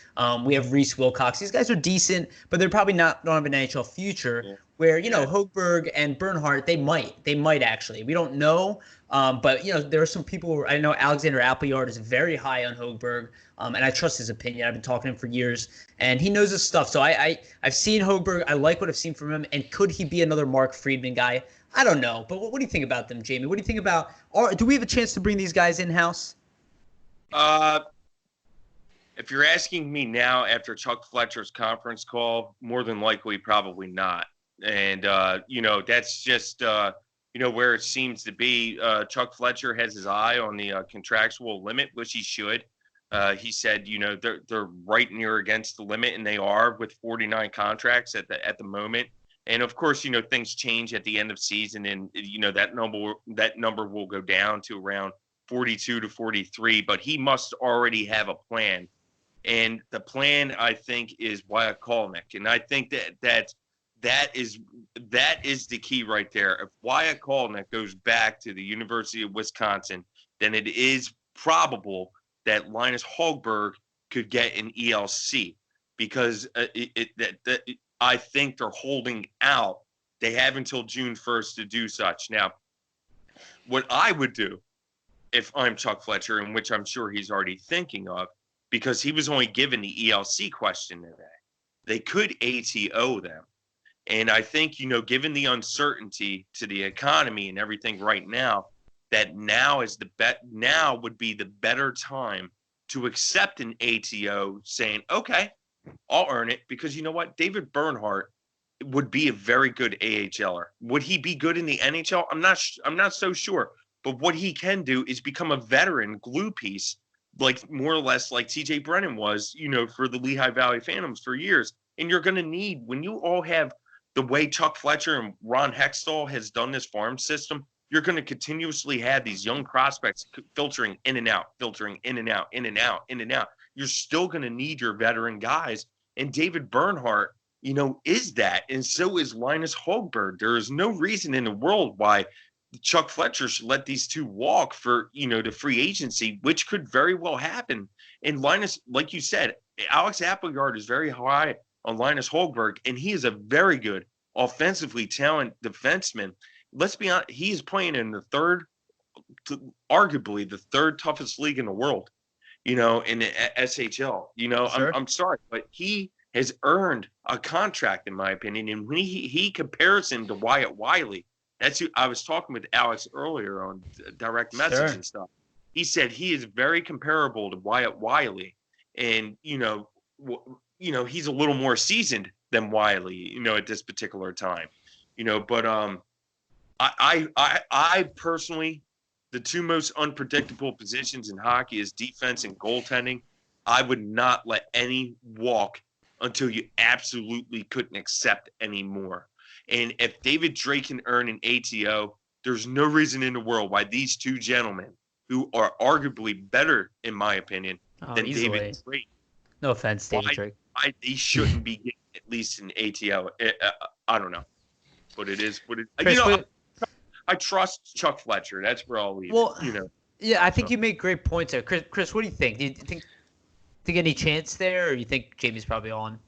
We have Reese Wilcox. These guys are decent, but they're probably don't have an NHL future. Yeah. Where Hochberg and Bernhardt, they might actually. We don't know, but there are some people. I know Alexander Appleyard is very high on Hochberg, and I trust his opinion. I've been talking to him for years, and he knows his stuff. So I've seen Hochberg. I like what I've seen from him, and could he be another Mark Friedman guy? I don't know, but what do you think about them, Jamey? What do you think about? Do we have a chance to bring these guys in house? If you're asking me now after Chuck Fletcher's conference call, more than likely, probably not. And, that's just, where it seems to be. Chuck Fletcher has his eye on the contractual limit, which he should. He said, they're right near against the limit, and they are with 49 contracts at the moment. And of course, things change at the end of season, and that number will go down to around 42 to 43. But he must already have a plan, and the plan, I think, is Wyatt Kalnick, and I think that is the key right there. If Wyatt Kalnick goes back to the University of Wisconsin, then it is probable that Linus Hogberg could get an ELC, because I think they're holding out. They have until June 1st to do such. Now, what I would do if I'm Chuck Fletcher, and which I'm sure he's already thinking of, because he was only given the ELC question today, they could ATO them. And I think, given the uncertainty to the economy and everything right now, that now would be the better time to accept an ATO, saying, okay, I'll earn it, because you know what? David Bernhardt would be a very good AHLer. Would he be good in the NHL? I'm not so sure. But what he can do is become a veteran glue piece, like more or less like TJ Brennan was, for the Lehigh Valley Phantoms for years. And you're going to need, when you all have the way Chuck Fletcher and Ron Hextall has done this farm system, you're going to continuously have these young prospects filtering in and out, filtering in and out, in and out, in and out. You're still going to need your veteran guys. And David Bernhardt, is that. And so is Linus Hogberg. There is no reason in the world why Chuck Fletcher should let these two walk for, the free agency, which could very well happen. And Linus, like you said, Alex Appleyard is very high on Linus Hogberg, and he is a very good offensively talented defenseman. Let's be honest, he is playing in arguably the third toughest league in the world, in the SHL. Sure. I'm sorry, but he has earned a contract, in my opinion. And when he compares him to Wyatt Wiley, that's who I was talking with Alex earlier on direct message and stuff. He said he is very comparable to Wyatt Wiley, and he's a little more seasoned than Wiley, at this particular time, But I personally, the two most unpredictable positions in hockey is defense and goaltending. I would not let any walk until you absolutely couldn't accept anymore. And if David Drake can earn an ATO, there's no reason in the world why these two gentlemen, who are arguably better, in my opinion, than easily. David Drake. No offense, David Drake. They shouldn't be getting at least an ATO. I don't know. But it is what it is. Chris, I trust Chuck Fletcher. That's where I'll leave it. Yeah, I think you make great points there. Chris, what do you think? Do you think any chance there, or you think Jamey's probably on?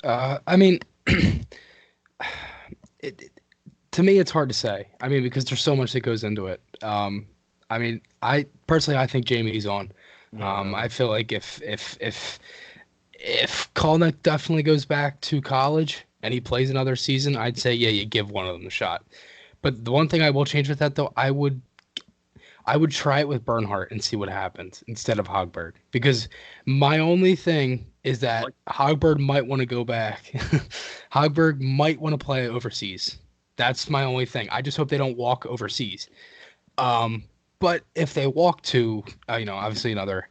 I mean, to me, it's hard to say. I mean, because there's so much that goes into it. I mean, I think Jamey's on. I feel like if Kalnick definitely goes back to college and he plays another season, I'd say, yeah, you give one of them a shot. But the one thing I will change with that, though, I would try it with Bernhardt and see what happens instead of Hogberg. Because my only thing is that Hogberg might want to go back. Hogberg might want to play overseas. That's my only thing. I just hope they don't walk overseas. But if they walk to, obviously another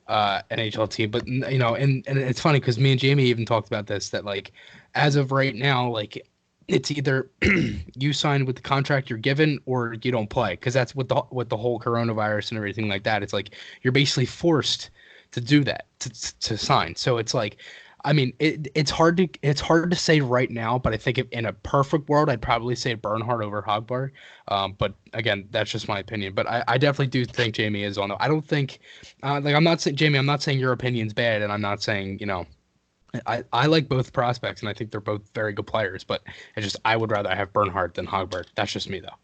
NHL team, but, and it's funny because me and Jamey even talked about this, that, like, as of right now, like, it's either you sign with the contract you're given or you don't play, because that's with the whole coronavirus and everything like that. It's like you're basically forced to do that, to sign. So it's like I mean, it's hard to say right now, but I think if in a perfect world, I'd probably say Bernhardt over Hogberg. But again, that's just my opinion. But I definitely do think Jamey is on. I don't think, I'm not saying Jamey. I'm not saying your opinion's bad, and I'm not saying I like both prospects, and I think they're both very good players. But I would rather have Bernhardt than Hogberg. That's just me, though.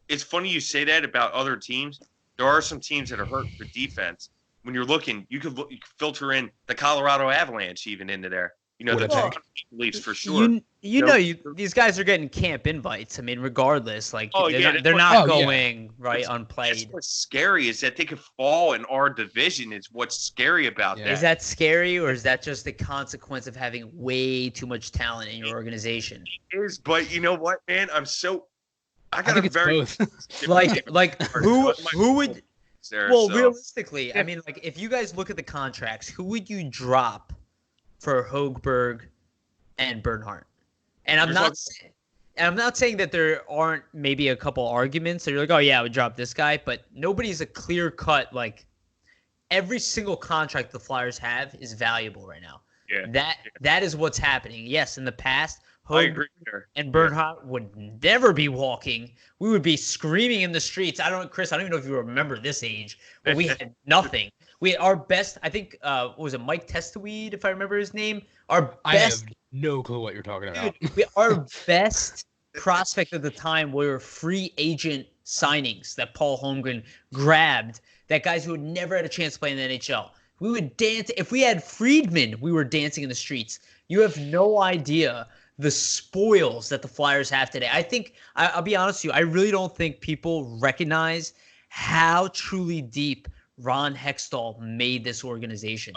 It's funny you say that about other teams. There are some teams that are hurt for defense. When you're looking, you could filter in the Colorado Avalanche even into there. The Leafs for sure. These guys are getting camp invites. I mean, regardless, they're not going unplayed. What's scary is that they could fall in our division. Is what's scary about that. Is that scary, or is that just the consequence of having way too much talent in your organization? It is, but you know what, man? I think it's both. who would? Realistically, I mean, if you guys look at the contracts, who would you drop for Hogberg and Bernhardt? And I'm not saying that there aren't maybe a couple arguments that you're like, oh yeah, I would drop this guy, but nobody's a clear cut. Every single contract the Flyers have is valuable right now. Yeah. That is what's happening. Yes, in the past, I agree there. And Bernhardt would never be walking. We would be screaming in the streets. Chris, I don't even know if you remember this age, but we had nothing. We had our best, I think, was it Mike Testoweed, if I remember his name? I have no clue what you're talking about. Our best prospect at the time were free agent signings that Paul Holmgren grabbed, that guys who had never had a chance to play in the NHL. We would dance. If we had Friedman, we were dancing in the streets. You have no idea the spoils that the Flyers have today. I think, I'll be honest with you, I really don't think people recognize how truly deep Ron Hextall made this organization.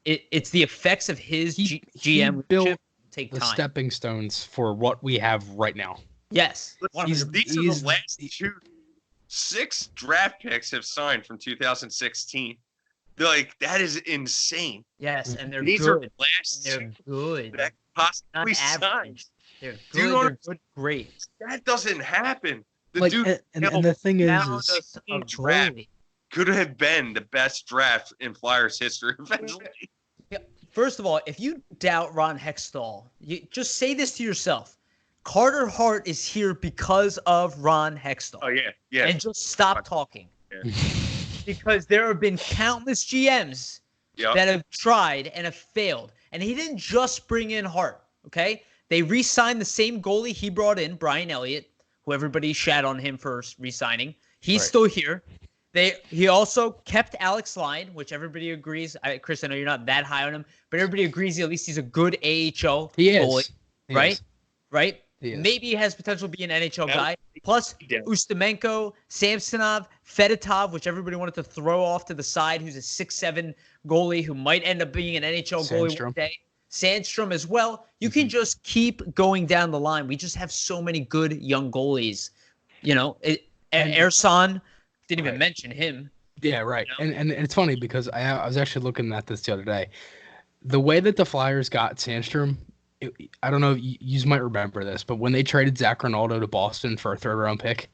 It's the effects of his GM built take the time. Stepping stones for what we have right now. Yes. These are the last 6 draft picks have signed from 2016. That is insane. Yes, and they're these good. Are last they're good. That possibly signed. They're good. They're good. Great. That doesn't happen. And the thing is draft could have been the best draft in Flyers history eventually. Yeah. First of all, if you doubt Ron Hextall, you just say this to yourself. Carter Hart is here because of Ron Hextall. Oh, yeah. And just stop talking. Yeah. Because there have been countless GMs that have tried and have failed. And he didn't just bring in Hart, okay? They re-signed the same goalie he brought in, Brian Elliott, who everybody shat on him for re-signing. He's still here. He also kept Alex Lyon, which everybody agrees. Chris, I know you're not that high on him, but everybody agrees at least he's a good AHL goalie, right? Right? Maybe he has potential to be an NHL guy. Plus, Ustimenko, Samsonov, Fedotov, which everybody wanted to throw off to the side, who's a 6'7" goalie who might end up being an NHL goalie one day. Sandstrom as well. You can just keep going down the line. We just have so many good young goalies. Ersan, didn't even mention him. Yeah, right. And it's funny because I was actually looking at this the other day. The way that the Flyers got Sandstrom, I don't know if you might remember this, but when they traded Zach Rinaldo to Boston for a 3rd-round pick,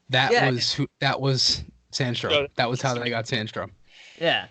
that was Sandstrom. That was how they got Sandstrom. Yeah,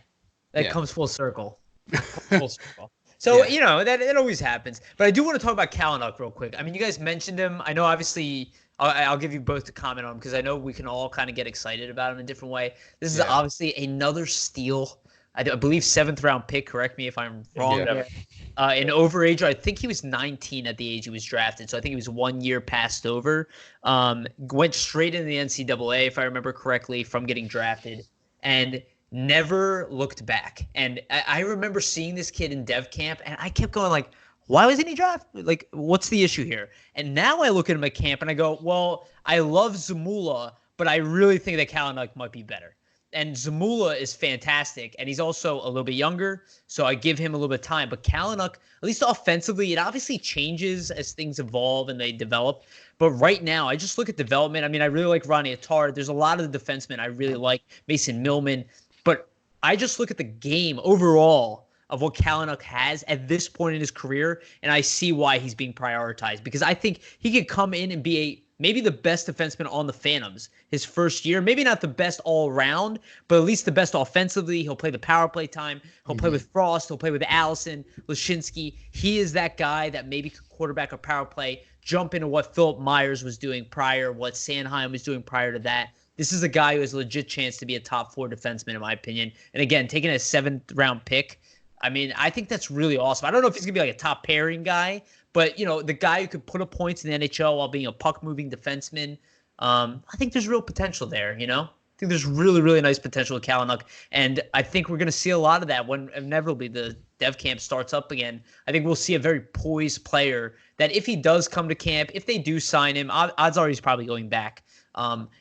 that comes full circle. Full circle. So, that always happens. But I do want to talk about Kalynuk real quick. I mean, you guys mentioned him. I know, obviously, I'll give you both to comment on him because I know we can all kind of get excited about him in a different way. This is obviously another steal. I believe 7th-round pick. Correct me if I'm wrong. In overage, I think he was 19 at the age he was drafted. So I think he was 1 year passed over. Went straight into the NCAA, if I remember correctly, from getting drafted. And never looked back. And I remember seeing this kid in dev camp, and I kept going why wasn't he drafted? What's the issue here? And now I look at him at camp, and I go, well, I love Zamula, but I really think that Kalynuk might be better. And Zamula is fantastic, and he's also a little bit younger, so I give him a little bit of time. But Kalynuk, at least offensively, it obviously changes as things evolve and they develop. But right now, I just look at development. I mean, I really like Ronnie Attard. There's a lot of the defensemen I really like, Mason Millman. But I just look at the game overall of what Kalynuk has at this point in his career, and I see why he's being prioritized. Because I think he could come in and be maybe the best defenseman on the Phantoms his first year. Maybe not the best all around, but at least the best offensively. He'll play the power play time. He'll play with Frost. He'll play with Allison, Lashinsky. He is that guy that maybe could quarterback a power play, jump into what Philip Myers was doing prior, what Sanheim was doing prior to that. This is a guy who has a legit chance to be a top 4 defenseman, in my opinion. And again, taking a 7th-round pick, I mean, I think that's really awesome. I don't know if he's going to be like a top pairing guy, but, you know, the guy who could put up points in the NHL while being a puck-moving defenseman, I think there's real potential there, you know? I think there's really, really nice potential with Kalynuk. And I think we're going to see a lot of that when inevitably the dev camp starts up again. I think we'll see a very poised player that if he does come to camp, if they do sign him, odds are he's probably going back.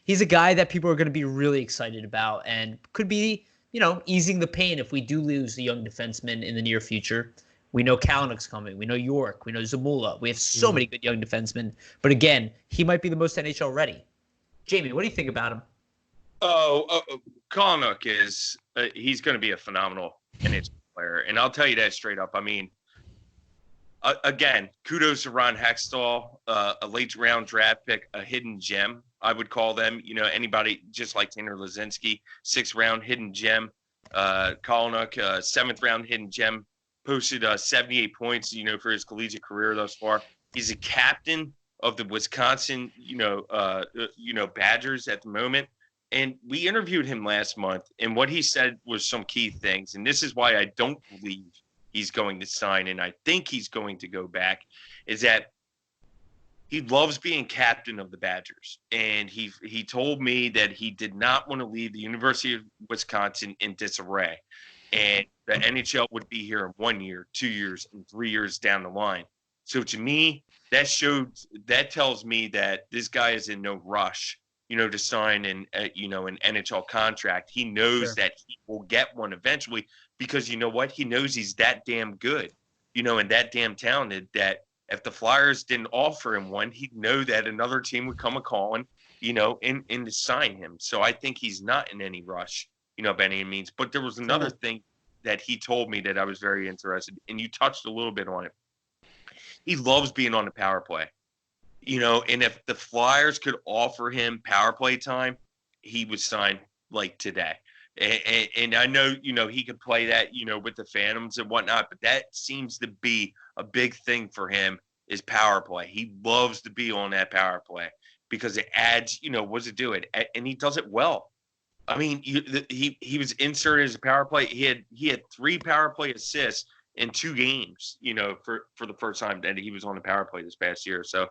He's a guy that people are going to be really excited about and could be, you know, easing the pain if we do lose a young defenseman in the near future. We know Kalynuk's coming. We know York. We know Zamula. We have so many good young defensemen. But again, he might be the most NHL ready. Jamey, what do you think about him? Kalynuk is he's going to be a phenomenal NHL player. And I'll tell you that straight up. I mean, again, kudos to Ron Hextall, a late-round draft pick, a hidden gem, I would call them. You know, anybody just like Tanner Lazinski, 6th-round hidden gem. Kalynuk, 7th-round hidden gem. Posted 78 points, you know, for his collegiate career thus far. He's a captain of the Wisconsin, Badgers at the moment. And we interviewed him last month, and what he said was some key things. And this is why I don't believe he's going to sign, and I think he's going to go back, is that he loves being captain of the Badgers. And he told me that he did not want to leave the University of Wisconsin in disarray. And the NHL would be here in 1 year, 2 years, and 3 years down the line. So to me, that tells me that this guy is in no rush, you know, to sign an NHL contract. He knows that he will get one eventually because you know what? He knows he's that damn good, you know, and that damn talented that if the Flyers didn't offer him one, he'd know that another team would come a-calling, you know, and to sign him. So I think he's not in any rush, you know, by any means. But there was another thing that he told me that I was very interested in, and you touched a little bit on it. He loves being on the power play, you know, and if the Flyers could offer him power play time, he would sign like today. And I know, you know, he could play that, you know, with the Phantoms and whatnot, but that seems to be a big thing for him is power play. He loves to be on that power play because it adds, you know, what does it do? And he does it well. I mean, he was inserted as a power play. He had 3 power play assists in 2 games, you know, for the first time that he was on the power play this past year. So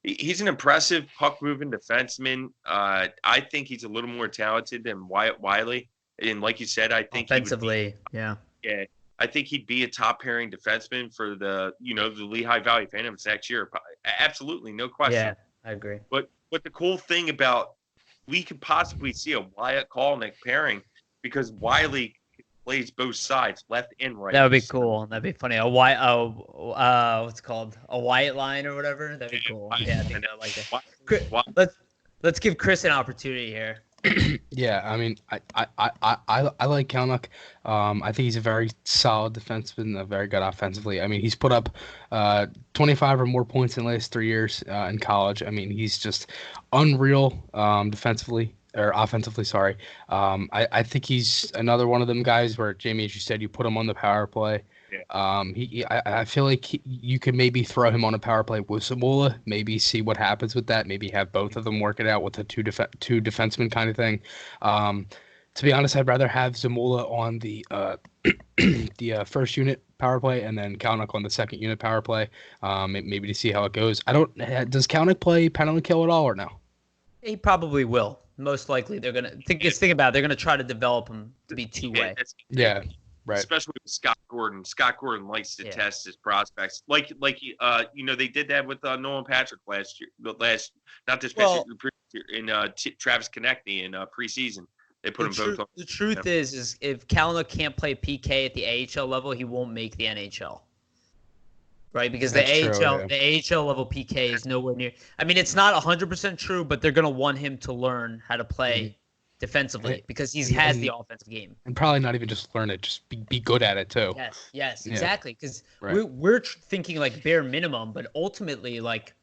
he's an impressive puck-moving defenseman. I think he's a little more talented than Wyatt Wiley. And like you said, I think offensively, yeah, I think he'd be a top-pairing defenseman for the Lehigh Valley Phantoms next year. Absolutely, no question. Yeah, I agree. But the cool thing about we could possibly see a Wyatt Kalynuk pairing because Wiley plays both sides, left and right. That would be cool. That'd be funny. What's it called? A Wyatt line or whatever. That'd be cool. Yeah, I think I like that. Let's give Chris an opportunity here. Yeah, I mean, I like Kalynuk. I think he's a very solid defenseman, very good offensively. I mean, he's put up 25 or more points in the last 3 years in college. I mean, he's just unreal defensively or offensively. Sorry. I think he's another one of them guys where, Jamey, as you said, you put him on the power play. Yeah. I feel like you could maybe throw him on a power play with Zamula, maybe see what happens with that, maybe have both of them work it out with a two defenseman kind of thing. To be honest, I'd rather have Zamula on the the first unit power play and then Kalynuk on the second unit power play, maybe to see how it goes. Does Kalynuk play penalty kill at all or no? He probably will. Most likely, they're gonna they're gonna try to develop him to be two-way. Yeah. Right. Especially with Scott Gordon. Scott Gordon likes to test his prospects. Like they did that with Nolan Patrick last year. In Travis Konechny in preseason. They put them both on. The truth is if Kalynuk can't play PK at the AHL level, he won't make the NHL. Right? Because the AHL level PK is nowhere near. I mean, it's not 100% true, but they're going to want him to learn how to play defensively because he has the offensive game. And probably not even just learn it, just be good at it too. Yes, exactly. Because we're thinking like bare minimum, but ultimately like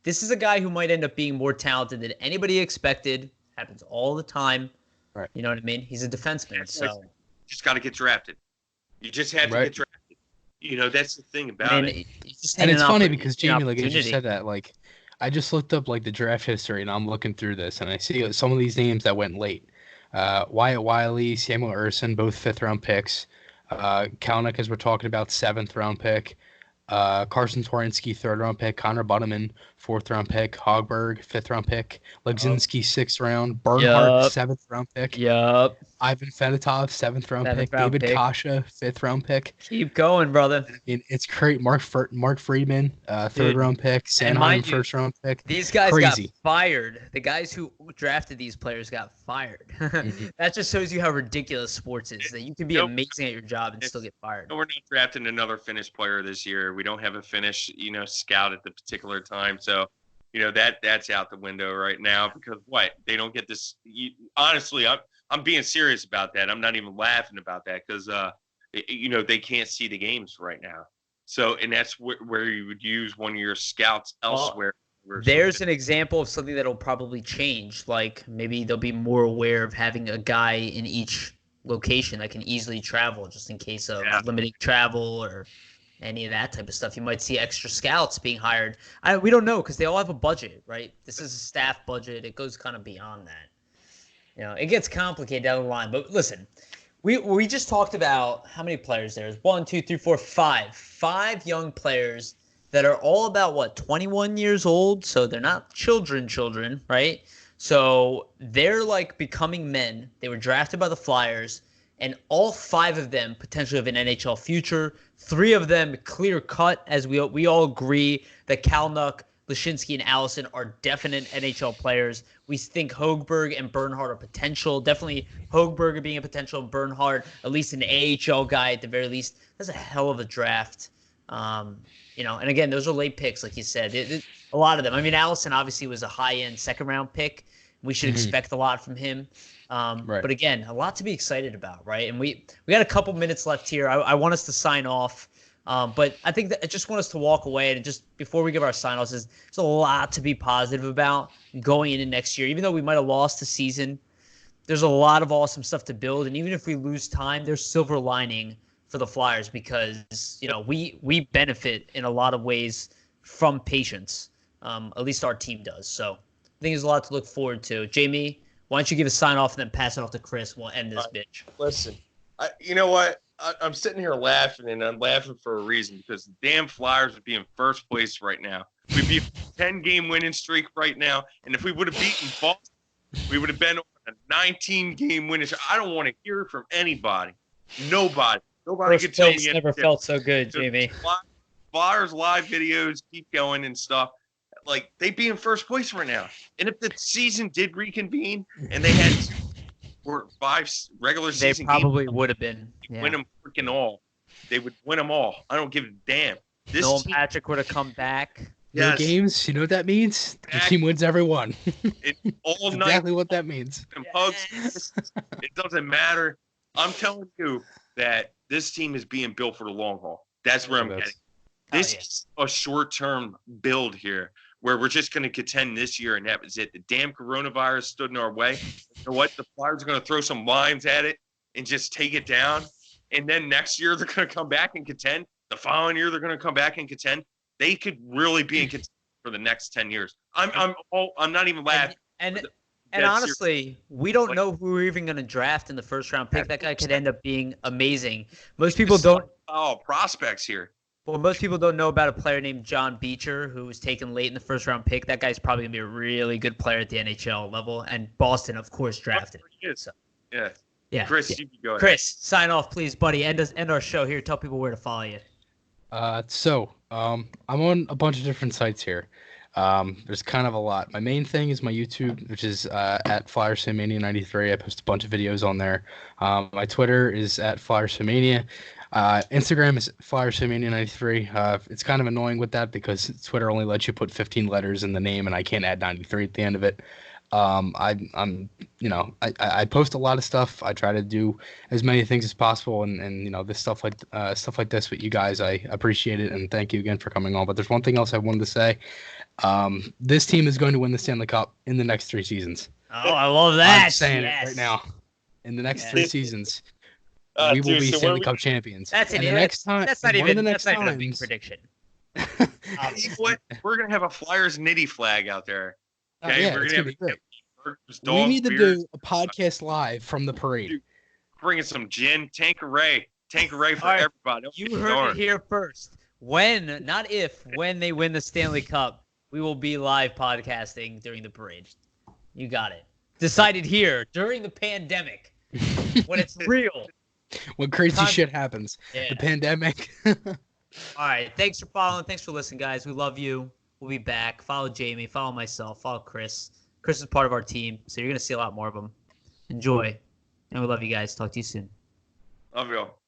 this is a guy who might end up being more talented than anybody expected. Happens all the time. Right. You know what I mean? He's a defenseman, so just got to get drafted. You just had to get drafted. You know, that's the thing about it. And it's funny because Jamey, like as you said that, like I just looked up like the draft history, and I'm looking through this, and I see some of these names that went late. Wyatt Wiley, Samuel Urson, both 5th-round picks. Kalnick, as we're talking about, 7th-round pick. Carson Twarynski, 3rd-round pick. Connor Butterman, 4th-round pick. Hogberg, 5th-round pick. Legzinski, 6th round. Bernhardt, 7th-round pick. Yep. Ivan Fedotov, 7th-round pick. David Kasha, 5th-round pick. Keep going, brother. I mean, it's great. Mark Friedman, 3rd-round pick. Sanheim, 1st-round pick. These guys got fired. The guys who drafted these players got fired. That just shows you how ridiculous sports is, that you can be amazing at your job and still get fired. We're not drafting another Finnish player this year. We don't have a Finnish, scout at the particular time. So, that's out the window right now because they don't get this. Honestly, I'm being serious about that. I'm not even laughing about that because, they can't see the games right now. So, and that's where you would use one of your scouts elsewhere. There's an example of something that'll probably change. Like maybe they'll be more aware of having a guy in each location that can easily travel just in case of limited travel or any of that type of stuff. You might see extra scouts being hired. We don't know because they all have a budget, right? This is a staff budget. It goes kind of beyond that. It gets complicated down the line. But listen, we just talked about how many players there's. 1, 2, 3, 4, 5. 5 young players that are all about 21 years old. So they're not children, right? So they're like becoming men. They were drafted by the Flyers, and all 5 of them potentially have an NHL future. 3 of them clear cut, as we all agree that Kalnick, Lashinsky, and Allison are definite NHL players. We think Hogberg and Bernhardt are potential. Definitely Hogberg being a potential, Bernhardt at least an AHL guy at the very least. That's a hell of a draft. And again, those are late picks, like you said. A lot of them. I mean, Allison obviously was a high-end second-round pick. We should expect a lot from him. Right. But again, a lot to be excited about, right? And we got a couple minutes left here. I want us to sign off. But I think that I just want us to walk away, and just before we give our sign-offs, there's a lot to be positive about going into next year. Even though we might have lost the season, there's a lot of awesome stuff to build. And even if we lose time, there's silver lining for the Flyers because, we benefit in a lot of ways from patience. At least our team does. So I think there's a lot to look forward to. Jamey, why don't you give a sign-off and then pass it off to Chris? We'll end this bitch. Listen, you know what? I'm sitting here laughing, and I'm laughing for a reason because the damn Flyers would be in first place right now. We'd be a 10-game winning streak right now, and if we would have beaten Boston, we would have been on a 19-game winning streak. I don't want to hear from anybody. Nobody could tell me. Never felt so good, Jamey. Flyers live videos keep going and stuff. Like, they'd be in first place right now. And if the season did reconvene and they had 5 regular season games, they probably would have been. Yeah. Win them freaking all. They would win them all. I don't give a damn. Noel Patrick would have come back. No games. You know what that means? The team wins every one. All night. Exactly what that means. Yes. It doesn't matter. I'm telling you that this team is being built for the long haul. That's where I'm getting. This is a short-term build here where we're just going to contend this year, and that was it. The damn coronavirus stood in our way. You know what? The Flyers are going to throw some lines at it and just take it down. And then next year, they're going to come back and contend. The following year, they're going to come back and contend. They could really be in contention for the next 10 years. I'm not even laughing. And honestly, we don't know who we're even going to draft in the first round pick. That guy could end up being amazing. Most people don't. Oh, prospects here. Well, most people don't know about a player named John Beecher, who was taken late in the first round pick. That guy's probably going to be a really good player at the NHL level. And Boston, of course, drafted. So, yeah. Chris, you can go ahead. Chris, sign off, please, buddy. End our show here. Tell people where to follow you. I'm on a bunch of different sites here. There's kind of a lot. My main thing is my YouTube, which is at FlyersNittyGritty. I post a bunch of videos on there. My Twitter is at FlyersNittyGritty. Instagram is FlyersNittyGritty. It's kind of annoying with that because Twitter only lets you put 15 letters in the name, and I can't add 93 at the end of it. I'm I post a lot of stuff. I try to do as many things as possible, and this stuff like this with you guys, I appreciate it, and thank you again for coming on. But there's one thing else I wanted to say. This team is going to win the Stanley Cup in the next 3 seasons. Oh, I love that. I'm saying it right now. In the next 3 seasons, we will be Stanley Cup champions. That's and it. The next time, that's not even the next that's not even a big prediction. What? We're gonna have a Flyers Nitty flag out there. Okay, yeah, we're it's gonna gonna have be great. burgers, We dogs, need to beers. do a podcast live from the parade. Bringing some gin, Tanqueray for right. everybody. You heard it here first. When, not if, when they win the Stanley Cup, we will be live podcasting during the parade. You got it. Decided here during the pandemic when it's real. When crazy shit happens. Yeah. The pandemic. All right. Thanks for following. Thanks for listening, guys. We love you. We'll be back. Follow Jamey. Follow myself. Follow Chris. Chris is part of our team, so you're going to see a lot more of them. Enjoy. And we love you guys. Talk to you soon. Love you all.